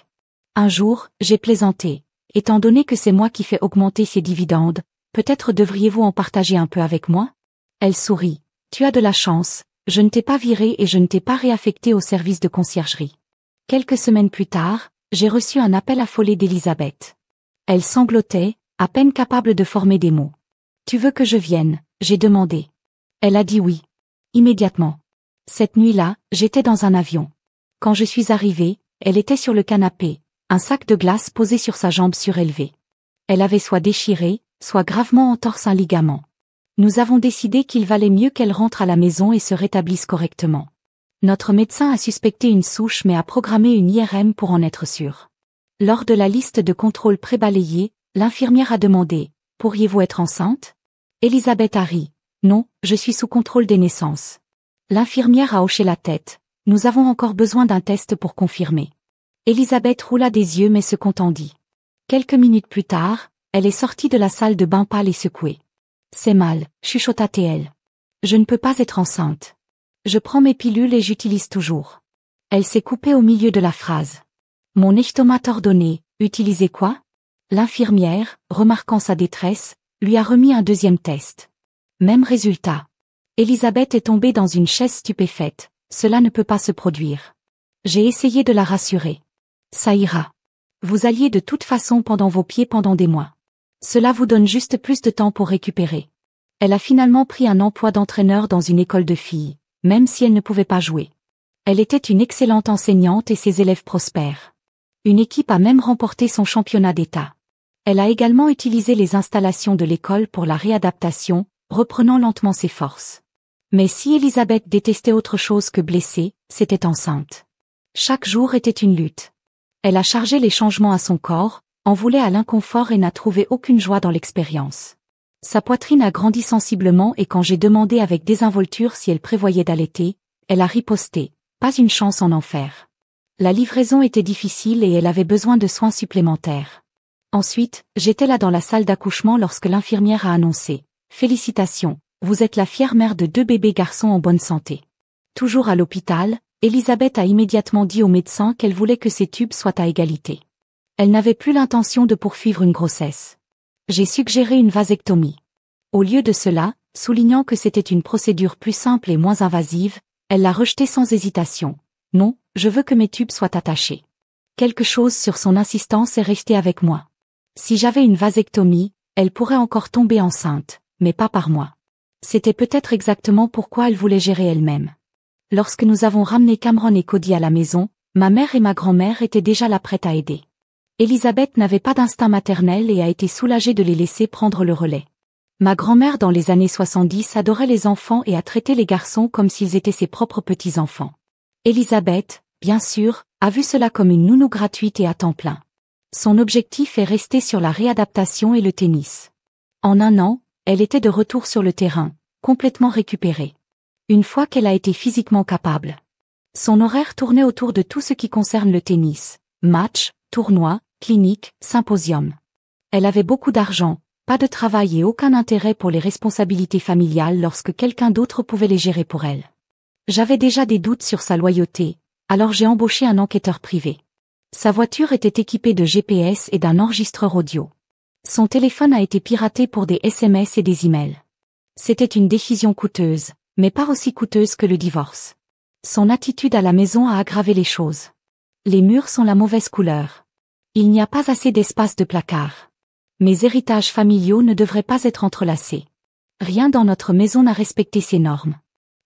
Un jour, j'ai plaisanté. Étant donné que c'est moi qui fais augmenter ces dividendes, peut-être devriez-vous en partager un peu avec moi? Elle sourit. Tu as de la chance, je ne t'ai pas viré et je ne t'ai pas réaffecté au service de conciergerie. Quelques semaines plus tard, j'ai reçu un appel affolé d'Elisabeth. Elle sanglotait, à peine capable de former des mots. Tu veux que je vienne? J'ai demandé. Elle a dit oui. Immédiatement. Cette nuit-là, j'étais dans un avion. Quand je suis arrivée, elle était sur le canapé, un sac de glace posé sur sa jambe surélevée. Elle avait soit déchiré, soit gravement entorse un ligament. Nous avons décidé qu'il valait mieux qu'elle rentre à la maison et se rétablisse correctement. Notre médecin a suspecté une souche mais a programmé une IRM pour en être sûr. Lors de la liste de contrôle prébalayée, l'infirmière a demandé « Pourriez-vous être enceinte ?» Elisabeth a ri « Non, je suis sous contrôle des naissances. » L'infirmière a hoché la tête « Nous avons encore besoin d'un test pour confirmer. » Elisabeth roula des yeux mais se contendit. Quelques minutes plus tard, elle est sortie de la salle de bain pâle et secouée. C'est mal, chuchota-t-elle. Je ne peux pas être enceinte. Je prends mes pilules et j'utilise toujours. Elle s'est coupée au milieu de la phrase. Mon estomac ordonné, utilisez quoi? L'infirmière, remarquant sa détresse, lui a remis un deuxième test. Même résultat. Elisabeth est tombée dans une chaise stupéfaite. Cela ne peut pas se produire. J'ai essayé de la rassurer. Ça ira. Vous alliez de toute façon pendant vos pieds pendant des mois. Cela vous donne juste plus de temps pour récupérer. Elle a finalement pris un emploi d'entraîneur dans une école de filles, même si elle ne pouvait pas jouer. Elle était une excellente enseignante et ses élèves prospèrent. Une équipe a même remporté son championnat d'État. Elle a également utilisé les installations de l'école pour la réadaptation, reprenant lentement ses forces. Mais si Elisabeth détestait autre chose que blessée, c'était enceinte. Chaque jour était une lutte. Elle a chargé les changements à son corps, en voulait à l'inconfort et n'a trouvé aucune joie dans l'expérience. Sa poitrine a grandi sensiblement et quand j'ai demandé avec désinvolture si elle prévoyait d'allaiter, elle a riposté, pas une chance en enfer. La livraison était difficile et elle avait besoin de soins supplémentaires. Ensuite, j'étais là dans la salle d'accouchement lorsque l'infirmière a annoncé « Félicitations, vous êtes la fière mère de 2 bébés garçons en bonne santé ». Toujours à l'hôpital, Elisabeth a immédiatement dit au médecin qu'elle voulait que ses tubes soient à égalité. Elle n'avait plus l'intention de poursuivre une grossesse. J'ai suggéré une vasectomie. Au lieu de cela, soulignant que c'était une procédure plus simple et moins invasive, elle l'a rejetée sans hésitation. Non, je veux que mes tubes soient attachés. Quelque chose sur son insistance est resté avec moi. Si j'avais une vasectomie, elle pourrait encore tomber enceinte, mais pas par moi. C'était peut-être exactement pourquoi elle voulait gérer elle-même. Lorsque nous avons ramené Cameron et Cody à la maison, ma mère et ma grand-mère étaient déjà là prêtes à aider. Elisabeth n'avait pas d'instinct maternel et a été soulagée de les laisser prendre le relais. Ma grand-mère dans les années 70 adorait les enfants et a traité les garçons comme s'ils étaient ses propres petits-enfants. Elisabeth, bien sûr, a vu cela comme une nounou gratuite et à temps plein. Son objectif est resté sur la réadaptation et le tennis. En 1 an, elle était de retour sur le terrain, complètement récupérée. Une fois qu'elle a été physiquement capable. Son horaire tournait autour de tout ce qui concerne le tennis, matchs, tournois, cliniques, symposiums. Elle avait beaucoup d'argent, pas de travail et aucun intérêt pour les responsabilités familiales lorsque quelqu'un d'autre pouvait les gérer pour elle. J'avais déjà des doutes sur sa loyauté, alors j'ai embauché un enquêteur privé. Sa voiture était équipée de GPS et d'un enregistreur audio. Son téléphone a été piraté pour des SMS et des emails. C'était une décision coûteuse, mais pas aussi coûteuse que le divorce. Son attitude à la maison a aggravé les choses. Les murs sont la mauvaise couleur. Il n'y a pas assez d'espace de placard. Mes héritages familiaux ne devraient pas être entrelacés. Rien dans notre maison n'a respecté ces normes.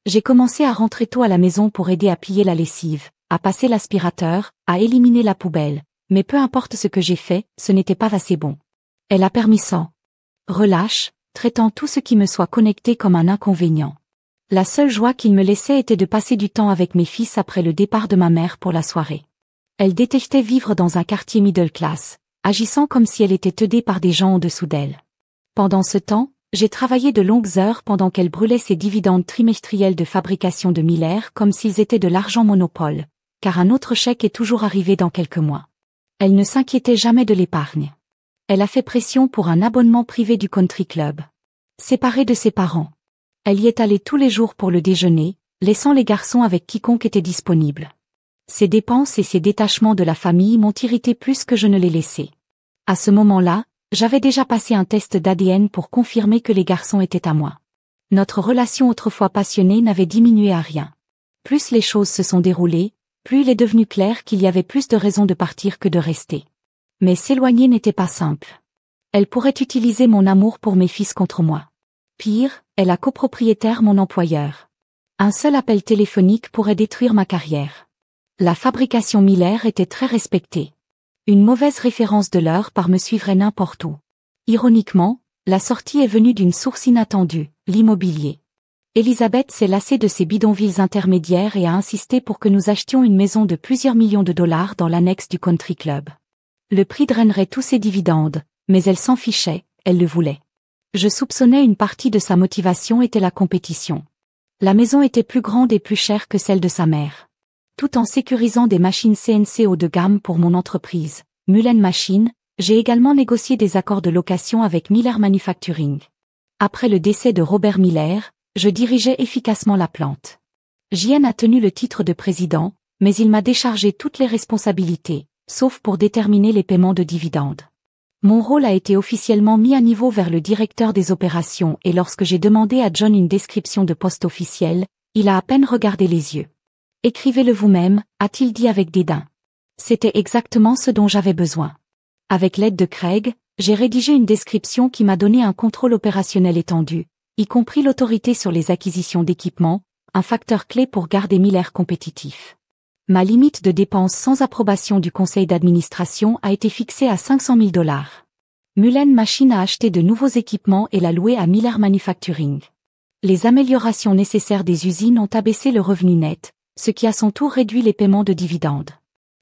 J'ai commencé à rentrer tôt à la maison pour aider à plier la lessive, à passer l'aspirateur, à éliminer la poubelle, mais peu importe ce que j'ai fait, ce n'était pas assez bon. Elle a permis sans relâche, traitant tout ce qui me soit connecté comme un inconvénient. La seule joie qu'il me laissait était de passer du temps avec mes fils après le départ de ma mère pour la soirée. Elle détestait vivre dans un quartier middle class, agissant comme si elle était aidée par des gens en dessous d'elle. Pendant ce temps, j'ai travaillé de longues heures pendant qu'elle brûlait ses dividendes trimestriels de fabrication de Miller comme s'ils étaient de l'argent monopole, car un autre chèque est toujours arrivé dans quelques mois. Elle ne s'inquiétait jamais de l'épargne. Elle a fait pression pour un abonnement privé du country club. Séparée de ses parents. Elle y est allée tous les jours pour le déjeuner, laissant les garçons avec quiconque était disponible. Ses dépenses et ses détachements de la famille m'ont irrité plus que je ne l'ai laissé. À ce moment-là, j'avais déjà passé un test d'ADN pour confirmer que les garçons étaient à moi. Notre relation autrefois passionnée n'avait diminué à rien. Plus les choses se sont déroulées, plus il est devenu clair qu'il y avait plus de raisons de partir que de rester. Mais s'éloigner n'était pas simple. Elle pourrait utiliser mon amour pour mes fils contre moi. Pire, elle a copropriétaire mon employeur. Un seul appel téléphonique pourrait détruire ma carrière. La fabrication Miller était très respectée. Une mauvaise référence de leur part me suivrait n'importe où. Ironiquement, la sortie est venue d'une source inattendue, l'immobilier. Elisabeth s'est lassée de ces bidonvilles intermédiaires et a insisté pour que nous achetions une maison de plusieurs millions de dollars dans l'annexe du country club. Le prix drainerait tous ses dividendes, mais elle s'en fichait, elle le voulait. Je soupçonnais une partie de sa motivation était la compétition. La maison était plus grande et plus chère que celle de sa mère. Tout en sécurisant des machines CNC haut de gamme pour mon entreprise, Mullen Machine, J'ai également négocié des accords de location avec Miller Manufacturing. Après le décès de Robert Miller, je dirigeais efficacement la plante. JN a tenu le titre de président, mais il m'a déchargé toutes les responsabilités, sauf pour déterminer les paiements de dividendes. Mon rôle a été officiellement mis à niveau vers le directeur des opérations et lorsque j'ai demandé à John une description de poste officielle, il a à peine regardé les yeux. « Écrivez-le vous-même », a-t-il dit avec dédain. C'était exactement ce dont j'avais besoin. Avec l'aide de Craig, j'ai rédigé une description qui m'a donné un contrôle opérationnel étendu, y compris l'autorité sur les acquisitions d'équipements, un facteur clé pour garder Miller compétitif. Ma limite de dépenses sans approbation du conseil d'administration a été fixée à 500 000 $. Mullen Machine a acheté de nouveaux équipements et l'a loué à Miller Manufacturing. Les améliorations nécessaires des usines ont abaissé le revenu net, ce qui à son tour réduit les paiements de dividendes.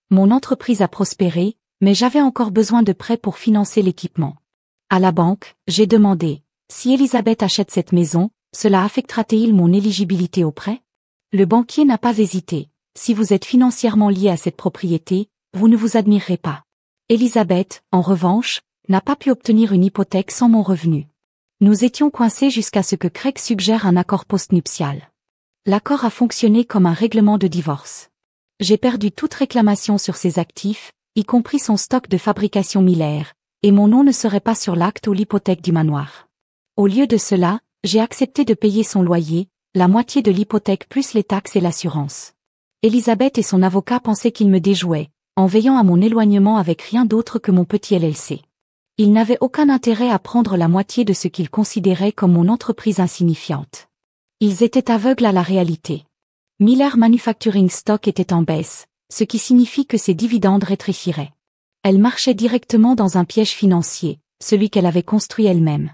Mon entreprise a prospéré, mais j'avais encore besoin de prêts pour financer l'équipement. À la banque, j'ai demandé, si Elisabeth achète cette maison, cela affectera-t-il mon éligibilité au prêt? Le banquier n'a pas hésité. Si vous êtes financièrement lié à cette propriété, vous ne vous admirerez pas. Elisabeth, en revanche, n'a pas pu obtenir une hypothèque sans mon revenu. Nous étions coincés jusqu'à ce que Craig suggère un accord postnuptial. L'accord a fonctionné comme un règlement de divorce. J'ai perdu toute réclamation sur ses actifs, y compris son stock de fabrication Miller, et mon nom ne serait pas sur l'acte ou l'hypothèque du manoir. Au lieu de cela, j'ai accepté de payer son loyer, la moitié de l'hypothèque plus les taxes et l'assurance. Elisabeth et son avocat pensaient qu'il me déjouait, en veillant à mon éloignement avec rien d'autre que mon petit LLC. Ils n'avaient aucun intérêt à prendre la moitié de ce qu'ils considéraient comme mon entreprise insignifiante. Ils étaient aveugles à la réalité. Miller Manufacturing Stock était en baisse, ce qui signifie que ses dividendes rétréciraient. Elle marchait directement dans un piège financier, celui qu'elle avait construit elle-même.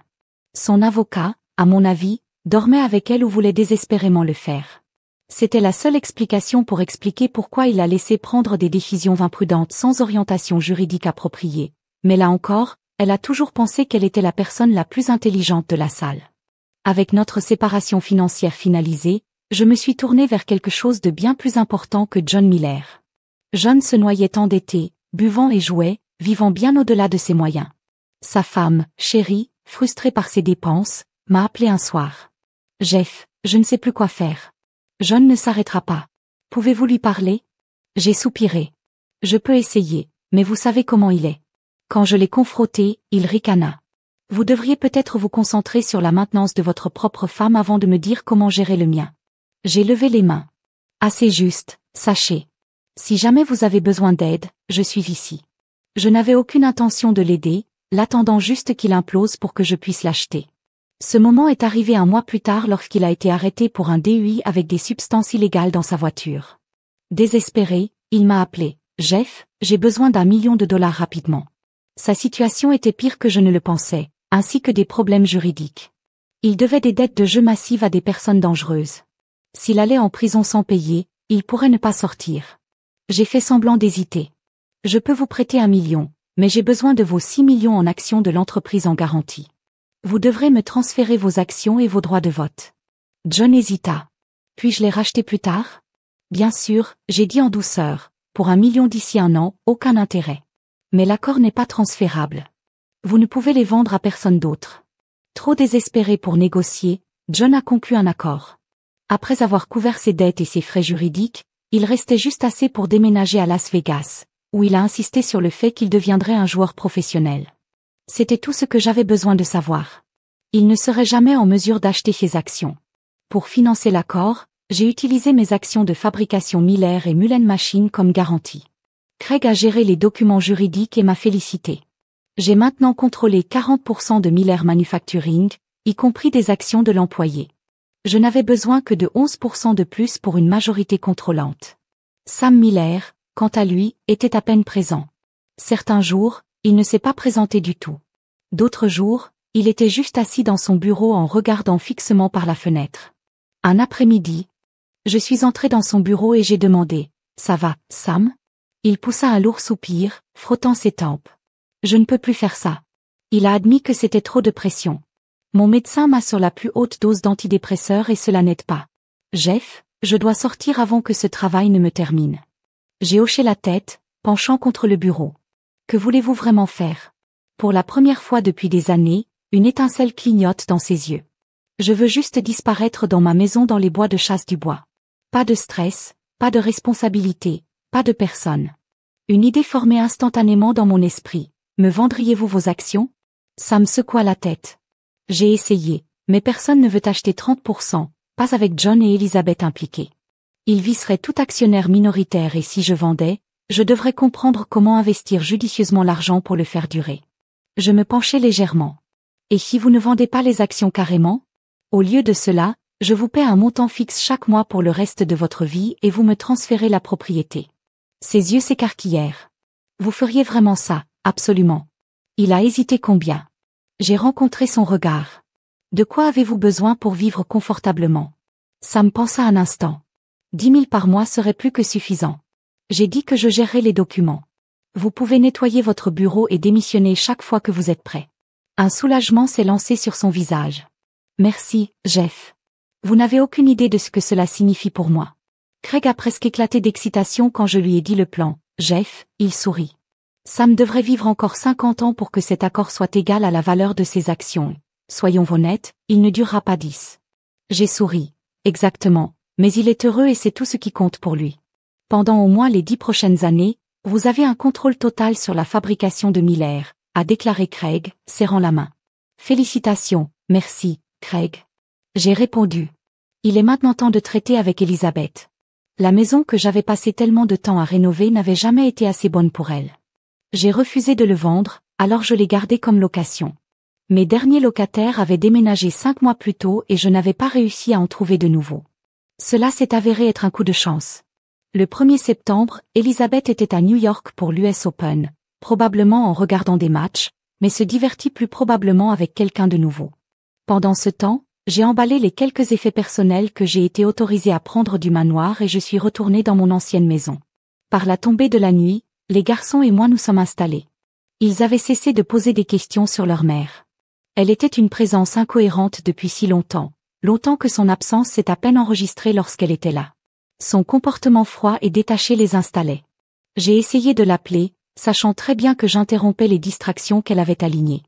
Son avocat, à mon avis, dormait avec elle ou voulait désespérément le faire. C'était la seule explication pour expliquer pourquoi il a laissé prendre des décisions imprudentes sans orientation juridique appropriée. Mais là encore, elle a toujours pensé qu'elle était la personne la plus intelligente de la salle. Avec notre séparation financière finalisée, je me suis tournée vers quelque chose de bien plus important que John Miller. John se noyait endetté, buvant et jouait, vivant bien au-delà de ses moyens. Sa femme, chérie, frustrée par ses dépenses, m'a appelé un soir. « Jeff, je ne sais plus quoi faire. John ne s'arrêtera pas. Pouvez-vous lui parler ?» J'ai soupiré. « Je peux essayer, mais vous savez comment il est. » Quand je l'ai confronté, il ricana. « Vous devriez peut-être vous concentrer sur la maintenance de votre propre femme avant de me dire comment gérer le mien. » J'ai levé les mains. « Assez juste, sachez. Si jamais vous avez besoin d'aide, je suis ici. » Je n'avais aucune intention de l'aider, l'attendant juste qu'il implose pour que je puisse l'acheter. Ce moment est arrivé un mois plus tard lorsqu'il a été arrêté pour un DUI avec des substances illégales dans sa voiture. Désespéré, il m'a appelé. « Jeff, j'ai besoin d'1 million de dollars rapidement. » Sa situation était pire que je ne le pensais, ainsi que des problèmes juridiques. Il devait des dettes de jeu massives à des personnes dangereuses. S'il allait en prison sans payer, il pourrait ne pas sortir. J'ai fait semblant d'hésiter. « Je peux vous prêter 1 million, mais j'ai besoin de vos 6 millions en actions de l'entreprise en garantie. Vous devrez me transférer vos actions et vos droits de vote. » John hésita. « Puis-je les racheter plus tard ? » Bien sûr, j'ai dit en douceur, pour 1 million d'ici 1 an, aucun intérêt. Mais l'accord n'est pas transférable. Vous ne pouvez les vendre à personne d'autre. Trop désespéré pour négocier, John a conclu un accord. Après avoir couvert ses dettes et ses frais juridiques, il restait juste assez pour déménager à Las Vegas, où il a insisté sur le fait qu'il deviendrait un joueur professionnel. C'était tout ce que j'avais besoin de savoir. Il ne serait jamais en mesure d'acheter ses actions. Pour financer l'accord, j'ai utilisé mes actions de fabrication Miller et Mullen Machine comme garantie. Craig a géré les documents juridiques et m'a félicité. J'ai maintenant contrôlé 40% de Miller Manufacturing, y compris des actions de l'employé. Je n'avais besoin que de 11% de plus pour une majorité contrôlante. Sam Miller, quant à lui, était à peine présent. Certains jours, il ne s'est pas présenté du tout. D'autres jours, il était juste assis dans son bureau en regardant fixement par la fenêtre. Un après-midi, je suis entré dans son bureau et j'ai demandé « Ça va, Sam ?» Il poussa un lourd soupir, frottant ses tempes. « Je ne peux plus faire ça. » Il a admis que c'était trop de pression. Mon médecin m'a sur la plus haute dose d'antidépresseurs et cela n'aide pas. « Jeff, je dois sortir avant que ce travail ne me termine. » J'ai hoché la tête, penchant contre le bureau. « Que voulez-vous vraiment faire ? Pour la première fois depuis des années, une étincelle clignote dans ses yeux. Je veux juste disparaître dans ma maison dans les bois de chasse du bois. Pas de stress, pas de responsabilité, pas de personne. Une idée formée instantanément dans mon esprit. Me vendriez-vous vos actions? Ça me secoua la tête. J'ai essayé, mais personne ne veut acheter 30%, pas avec John et Elizabeth impliqués. Ils viseraient tout actionnaire minoritaire et si je vendais, je devrais comprendre comment investir judicieusement l'argent pour le faire durer. Je me penchai légèrement. Et si vous ne vendez pas les actions carrément? Au lieu de cela, je vous paie un montant fixe chaque mois pour le reste de votre vie et vous me transférez la propriété. Ses yeux s'écarquillèrent. Vous feriez vraiment ça? Absolument. Il a hésité combien? J'ai rencontré son regard. De quoi avez-vous besoin pour vivre confortablement? Sam pensa un instant. 10 000 par mois serait plus que suffisant. J'ai dit que je gérerais les documents. Vous pouvez nettoyer votre bureau et démissionner chaque fois que vous êtes prêt. Un soulagement s'est lancé sur son visage. Merci, Jeff. Vous n'avez aucune idée de ce que cela signifie pour moi. Craig a presque éclaté d'excitation quand je lui ai dit le plan. Jeff, il sourit. Sam devrait vivre encore 50 ans pour que cet accord soit égal à la valeur de ses actions. Soyons honnêtes, il ne durera pas 10. J'ai souri. Exactement. Mais il est heureux et c'est tout ce qui compte pour lui. Pendant au moins les 10 prochaines années, vous avez un contrôle total sur la fabrication de Miller, a déclaré Craig, serrant la main. Félicitations, merci, Craig. J'ai répondu. Il est maintenant temps de traiter avec Elizabeth. La maison que j'avais passé tellement de temps à rénover n'avait jamais été assez bonne pour elle. J'ai refusé de le vendre, alors je l'ai gardé comme location. Mes derniers locataires avaient déménagé 5 mois plus tôt et je n'avais pas réussi à en trouver de nouveaux. Cela s'est avéré être un coup de chance. Le 1er septembre, Elizabeth était à New York pour l'US Open, probablement en regardant des matchs, mais se divertit plus probablement avec quelqu'un de nouveau. Pendant ce temps, j'ai emballé les quelques effets personnels que j'ai été autorisé à prendre du manoir et je suis retourné dans mon ancienne maison. Par la tombée de la nuit, les garçons et moi nous sommes installés. Ils avaient cessé de poser des questions sur leur mère. Elle était une présence incohérente depuis si longtemps que son absence s'est à peine enregistrée lorsqu'elle était là. Son comportement froid et détaché les installait. J'ai essayé de l'appeler, sachant très bien que j'interrompais les distractions qu'elle avait alignées.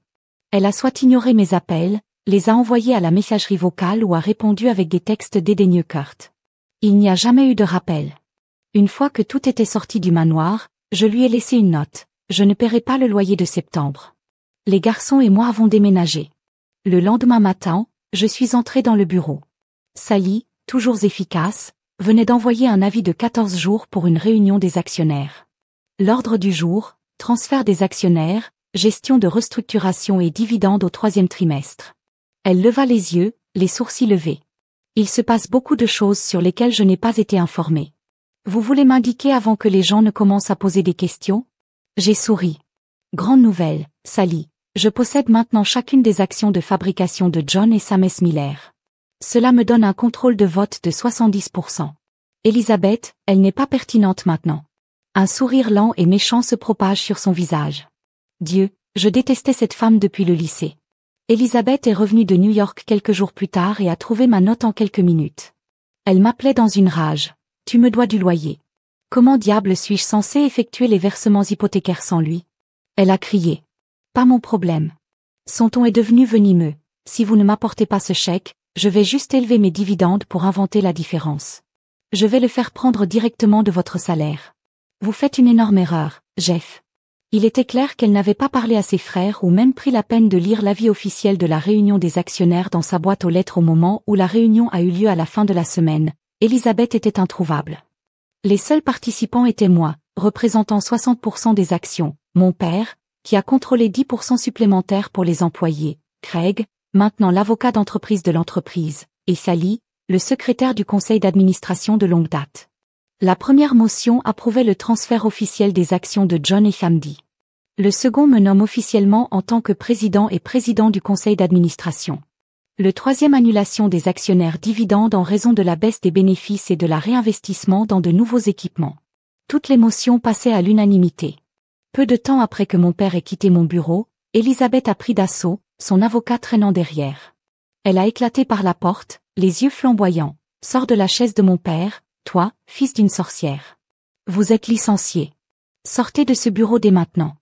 Elle a soit ignoré mes appels, les a envoyés à la messagerie vocale ou a répondu avec des textes dédaigneux Kurt. Il n'y a jamais eu de rappel. Une fois que tout était sorti du manoir, je lui ai laissé une note. Je ne paierai pas le loyer de septembre. Les garçons et moi avons déménagé. Le lendemain matin, je suis entré dans le bureau. Sally, toujours efficace, venait d'envoyer un avis de 14 jours pour une réunion des actionnaires. L'ordre du jour, transfert des actionnaires, gestion de restructuration et dividendes au 3e trimestre. Elle leva les yeux, les sourcils levés. Il se passe beaucoup de choses sur lesquelles je n'ai pas été informé. Vous voulez m'indiquer avant que les gens ne commencent à poser des questions? J'ai souri. Grande nouvelle, Sally. Je possède maintenant chacune des actions de fabrication de John et Sam S. Miller. Cela me donne un contrôle de vote de 70%. Elizabeth, elle n'est pas pertinente maintenant. Un sourire lent et méchant se propage sur son visage. Dieu, je détestais cette femme depuis le lycée. Elizabeth est revenue de New York quelques jours plus tard et a trouvé ma note en quelques minutes. Elle m'appelait dans une rage. Tu me dois du loyer. Comment diable suis-je censé effectuer les versements hypothécaires sans lui? Elle a crié. Pas mon problème. Son ton est devenu venimeux. Si vous ne m'apportez pas ce chèque, je vais juste élever mes dividendes pour inventer la différence. Je vais le faire prendre directement de votre salaire. Vous faites une énorme erreur, Jeff. Il était clair qu'elle n'avait pas parlé à ses frères ou même pris la peine de lire l'avis officiel de la réunion des actionnaires dans sa boîte aux lettres au moment où la réunion a eu lieu à la fin de la semaine. Elizabeth était introuvable. Les seuls participants étaient moi, représentant 60% des actions, mon père, qui a contrôlé 10% supplémentaires pour les employés, Craig, maintenant l'avocat d'entreprise de l'entreprise, et Sally, le secrétaire du conseil d'administration de longue date. La première motion approuvait le transfert officiel des actions de John et Famdy. Le second me nomme officiellement en tant que président et président du conseil d'administration. Le troisième annulation des actionnaires dividendes en raison de la baisse des bénéfices et de la réinvestissement dans de nouveaux équipements. Toutes les motions passaient à l'unanimité. Peu de temps après que mon père ait quitté mon bureau, Elizabeth a pris d'assaut, son avocat traînant derrière. Elle a éclaté par la porte, les yeux flamboyants. Sors de la chaise de mon père, toi, fils d'une sorcière. Vous êtes licencié. Sortez de ce bureau dès maintenant.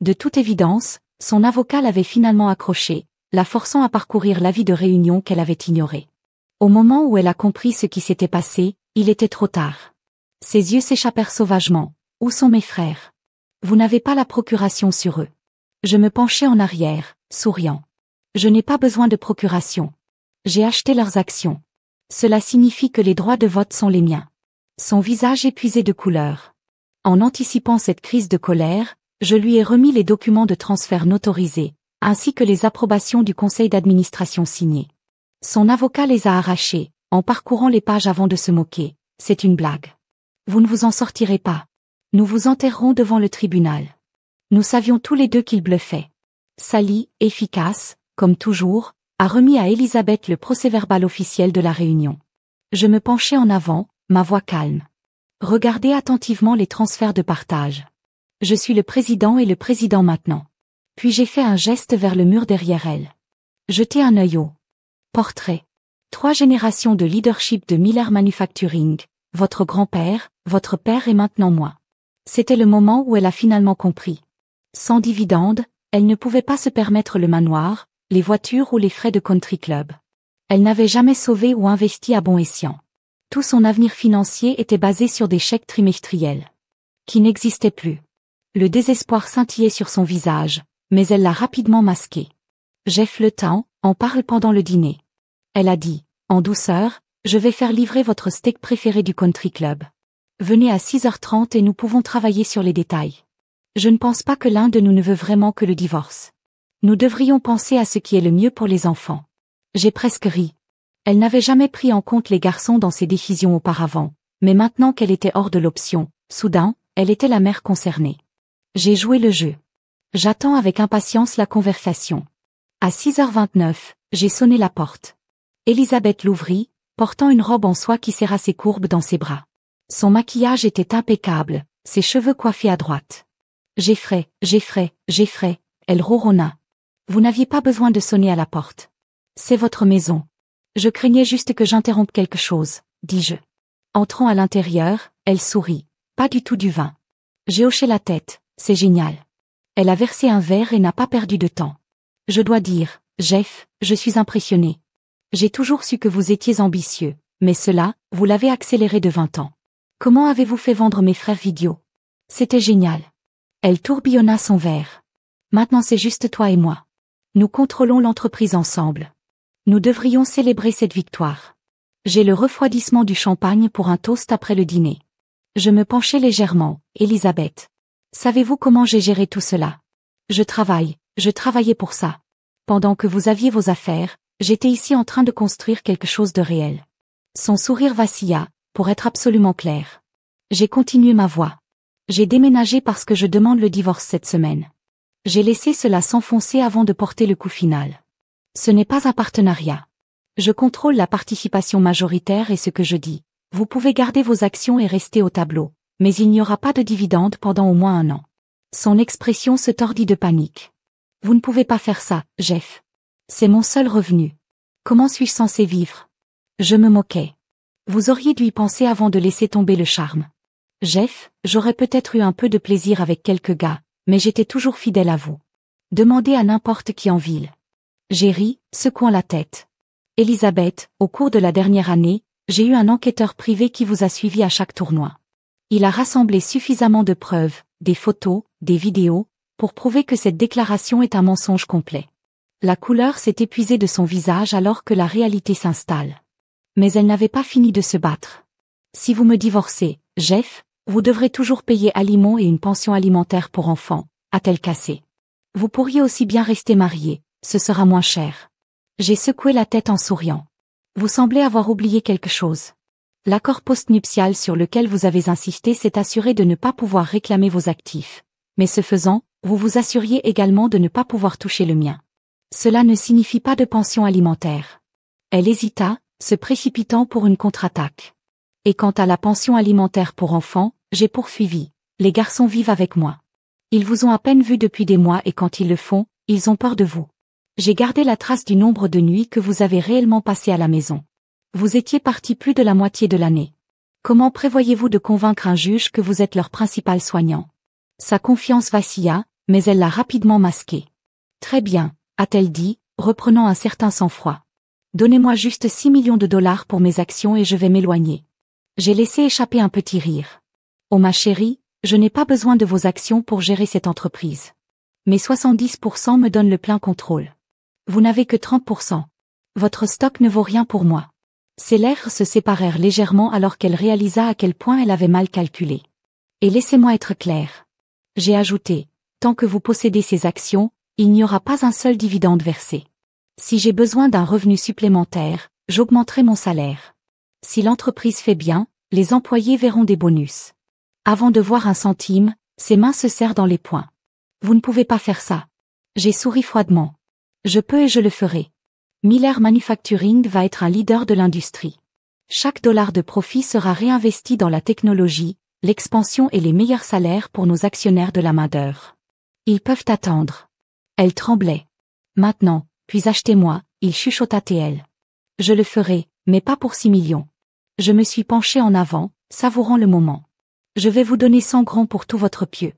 De toute évidence, Son avocat l'avait finalement accrochée, la forçant à parcourir l'avis de réunion qu'elle avait ignoré. Au moment où elle a compris ce qui s'était passé, il était trop tard. Ses yeux s'échappèrent sauvagement. Où sont mes frères? Vous n'avez pas la procuration sur eux. Je me penchai en arrière, souriant. Je n'ai pas besoin de procuration. J'ai acheté leurs actions. Cela signifie que les droits de vote sont les miens. Son visage épuisé de couleur. En anticipant cette crise de colère, je lui ai remis les documents de transfert notarisés, ainsi que les approbations du conseil d'administration signées. Son avocat les a arrachés, en parcourant les pages avant de se moquer. C'est une blague. Vous ne vous en sortirez pas. Nous vous enterrerons devant le tribunal. Nous savions tous les deux qu'il bluffait. Sally, efficace, comme toujours, a remis à Elisabeth le procès-verbal officiel de la réunion. Je me penchai en avant, ma voix calme. Regardez attentivement les transferts de partage. Je suis le président et le président maintenant. Puis j'ai fait un geste vers le mur derrière elle. Jetez un œil au portrait. 3 générations de leadership de Miller Manufacturing, votre grand-père, votre père et maintenant moi. C'était le moment où elle a finalement compris. Sans dividendes, elle ne pouvait pas se permettre le manoir, les voitures ou les frais de country club. Elle n'avait jamais sauvé ou investi à bon escient. Tout son avenir financier était basé sur des chèques trimestriels. Qui n'existaient plus. Le désespoir scintillait sur son visage, mais elle l'a rapidement masqué. Jeff Le Temps en parle pendant le dîner. Elle a dit, en douceur, je vais faire livrer votre steak préféré du country club. Venez à 6h30 et nous pouvons travailler sur les détails. Je ne pense pas que l'un de nous ne veut vraiment que le divorce. Nous devrions penser à ce qui est le mieux pour les enfants. J'ai presque ri. Elle n'avait jamais pris en compte les garçons dans ses décisions auparavant, mais maintenant qu'elle était hors de l'option, soudain, elle était la mère concernée. J'ai joué le jeu. J'attends avec impatience la conversation. À 6h29, j'ai sonné la porte. Elisabeth l'ouvrit, portant une robe en soie qui serra ses courbes dans ses bras. Son maquillage était impeccable, ses cheveux coiffés à droite. Jeffrey, elle ronronna. Vous n'aviez pas besoin de sonner à la porte. C'est votre maison. Je craignais juste que j'interrompe quelque chose, dis-je. Entrant à l'intérieur, elle sourit. Pas du tout du vin. J'ai hoché la tête, c'est génial. Elle a versé un verre et n'a pas perdu de temps. Je dois dire, Jeff, je suis impressionné. J'ai toujours su que vous étiez ambitieux, mais cela, vous l'avez accéléré de 20 ans. Comment avez-vous fait vendre mes frères vidéo? C'était génial. Elle tourbillonna son verre. Maintenant c'est juste toi et moi. Nous contrôlons l'entreprise ensemble. Nous devrions célébrer cette victoire. J'ai le refroidissement du champagne pour un toast après le dîner. Je me penchai légèrement, Elisabeth. Savez-vous comment j'ai géré tout cela? Je travaillais pour ça. Pendant que vous aviez vos affaires, j'étais ici en train de construire quelque chose de réel. Son sourire vacilla, pour être absolument clair. J'ai continué ma voix. J'ai déménagé parce que je demande le divorce cette semaine. J'ai laissé cela s'enfoncer avant de porter le coup final. Ce n'est pas un partenariat. Je contrôle la participation majoritaire et ce que je dis. Vous pouvez garder vos actions et rester au tableau, mais il n'y aura pas de dividendes pendant au moins 1 an. Son expression se tordit de panique. Vous ne pouvez pas faire ça, Jeff. C'est mon seul revenu. Comment suis-je censé vivre? Je me moquais. Vous auriez dû y penser avant de laisser tomber le charme. Jeff, j'aurais peut-être eu un peu de plaisir avec quelques gars, mais j'étais toujours fidèle à vous. Demandez à n'importe qui en ville. J'ai ri, secouant la tête. Elisabeth, au cours de la dernière année, j'ai eu un enquêteur privé qui vous a suivi à chaque tournoi. Il a rassemblé suffisamment de preuves, des photos, des vidéos, pour prouver que cette déclaration est un mensonge complet. La couleur s'est épuisée de son visage alors que la réalité s'installe. Mais elle n'avait pas fini de se battre. Si vous me divorcez, Jeff, vous devrez toujours payer aliments et une pension alimentaire pour enfants, a-t-elle cassé. Vous pourriez aussi bien rester marié, ce sera moins cher. J'ai secoué la tête en souriant. Vous semblez avoir oublié quelque chose. L'accord postnuptial sur lequel vous avez insisté s'est assuré de ne pas pouvoir réclamer vos actifs. Mais ce faisant, vous vous assuriez également de ne pas pouvoir toucher le mien. Cela ne signifie pas de pension alimentaire. Elle hésita, se précipitant pour une contre-attaque. Et quant à la pension alimentaire pour enfants, j'ai poursuivi. Les garçons vivent avec moi. Ils vous ont à peine vu depuis des mois et quand ils le font, ils ont peur de vous. J'ai gardé la trace du nombre de nuits que vous avez réellement passées à la maison. Vous étiez parti plus de la moitié de l'année. Comment prévoyez-vous de convaincre un juge que vous êtes leur principal soignant? Sa confiance vacilla, mais elle l'a rapidement masquée. Très bien, a-t-elle dit, reprenant un certain sang-froid. Donnez-moi juste 6 millions de dollars pour mes actions et je vais m'éloigner. J'ai laissé échapper un petit rire. Oh ma chérie, je n'ai pas besoin de vos actions pour gérer cette entreprise. Mes 70% me donnent le plein contrôle. Vous n'avez que 30%. Votre stock ne vaut rien pour moi. Ses lèvres se séparèrent légèrement alors qu'elle réalisa à quel point elle avait mal calculé. Et laissez-moi être clair. J'ai ajouté, tant que vous possédez ces actions, il n'y aura pas un seul dividende versé. Si j'ai besoin d'un revenu supplémentaire, j'augmenterai mon salaire. Si l'entreprise fait bien, les employés verront des bonus. Avant de voir un centime, ses mains se serrent dans les poings. Vous ne pouvez pas faire ça. J'ai souri froidement. Je peux et je le ferai. Miller Manufacturing va être un leader de l'industrie. Chaque dollar de profit sera réinvesti dans la technologie, l'expansion et les meilleurs salaires pour nos actionnaires de la main-d'œuvre. Ils peuvent attendre. Elle tremblait. Maintenant, puis achetez-moi, il chuchota TL. Je le ferai, mais pas pour 6 millions. Je me suis penché en avant, savourant le moment. Je vais vous donner 100 grands pour tout votre pieu.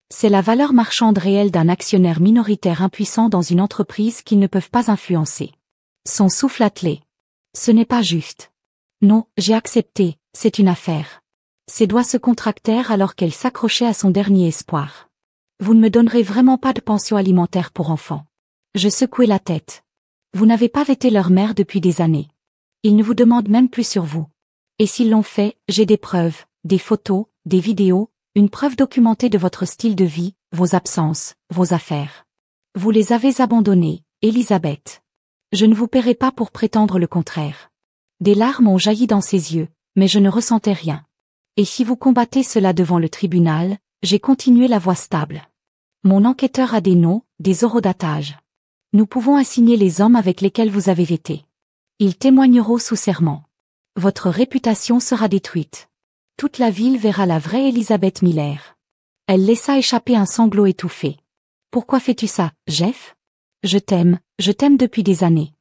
C'est la valeur marchande réelle d'un actionnaire minoritaire impuissant dans une entreprise qu'ils ne peuvent pas influencer. Son souffle attelé. Ce n'est pas juste. Non, j'ai accepté, c'est une affaire. Ses doigts se contractèrent alors qu'elle s'accrochait à son dernier espoir. Vous ne me donnerez vraiment pas de pension alimentaire pour enfants. Je secouai la tête. Vous n'avez pas vêté leur mère depuis des années. Ils ne vous demandent même plus sur vous. Et s'ils l'ont fait, j'ai des preuves, des photos, des vidéos, une preuve documentée de votre style de vie, vos absences, vos affaires. Vous les avez abandonnés, Elisabeth. Je ne vous paierai pas pour prétendre le contraire. Des larmes ont jailli dans ses yeux, mais je ne ressentais rien. Et si vous combattez cela devant le tribunal, j'ai continué la voix stable. Mon enquêteur a des noms, des horodatages. Nous pouvons assigner les hommes avec lesquels vous avez vété. Ils témoigneront sous serment. Votre réputation sera détruite. Toute la ville verra la vraie Elisabeth Miller. Elle laissa échapper un sanglot étouffé. Pourquoi fais-tu ça, Jeff? Je t'aime depuis des années.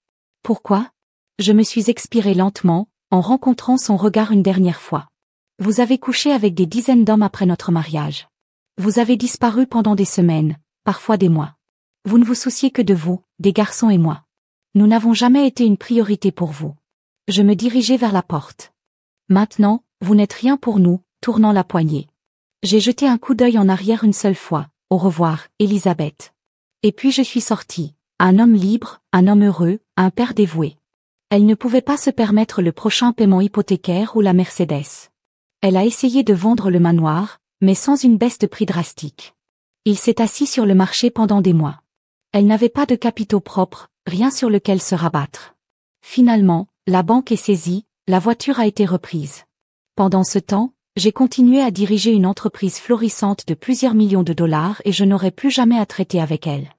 Pourquoi? Je me suis expiré lentement, en rencontrant son regard une dernière fois. Vous avez couché avec des dizaines d'hommes après notre mariage. Vous avez disparu pendant des semaines, parfois des mois. Vous ne vous souciez que de vous, des garçons et moi. Nous n'avons jamais été une priorité pour vous. Je me dirigeai vers la porte. Maintenant, vous n'êtes rien pour nous, tournant la poignée. J'ai jeté un coup d'œil en arrière une seule fois. Au revoir, Elisabeth. Et puis je suis sortie. Un homme libre, un homme heureux, un père dévoué. Elle ne pouvait pas se permettre le prochain paiement hypothécaire ou la Mercedes. Elle a essayé de vendre le manoir, mais sans une baisse de prix drastique. Il s'est assis sur le marché pendant des mois. Elle n'avait pas de capitaux propres, rien sur lequel se rabattre. Finalement, la banque est saisie, la voiture a été reprise. Pendant ce temps, j'ai continué à diriger une entreprise florissante de plusieurs millions de dollars et je n'aurai plus jamais à traiter avec elle.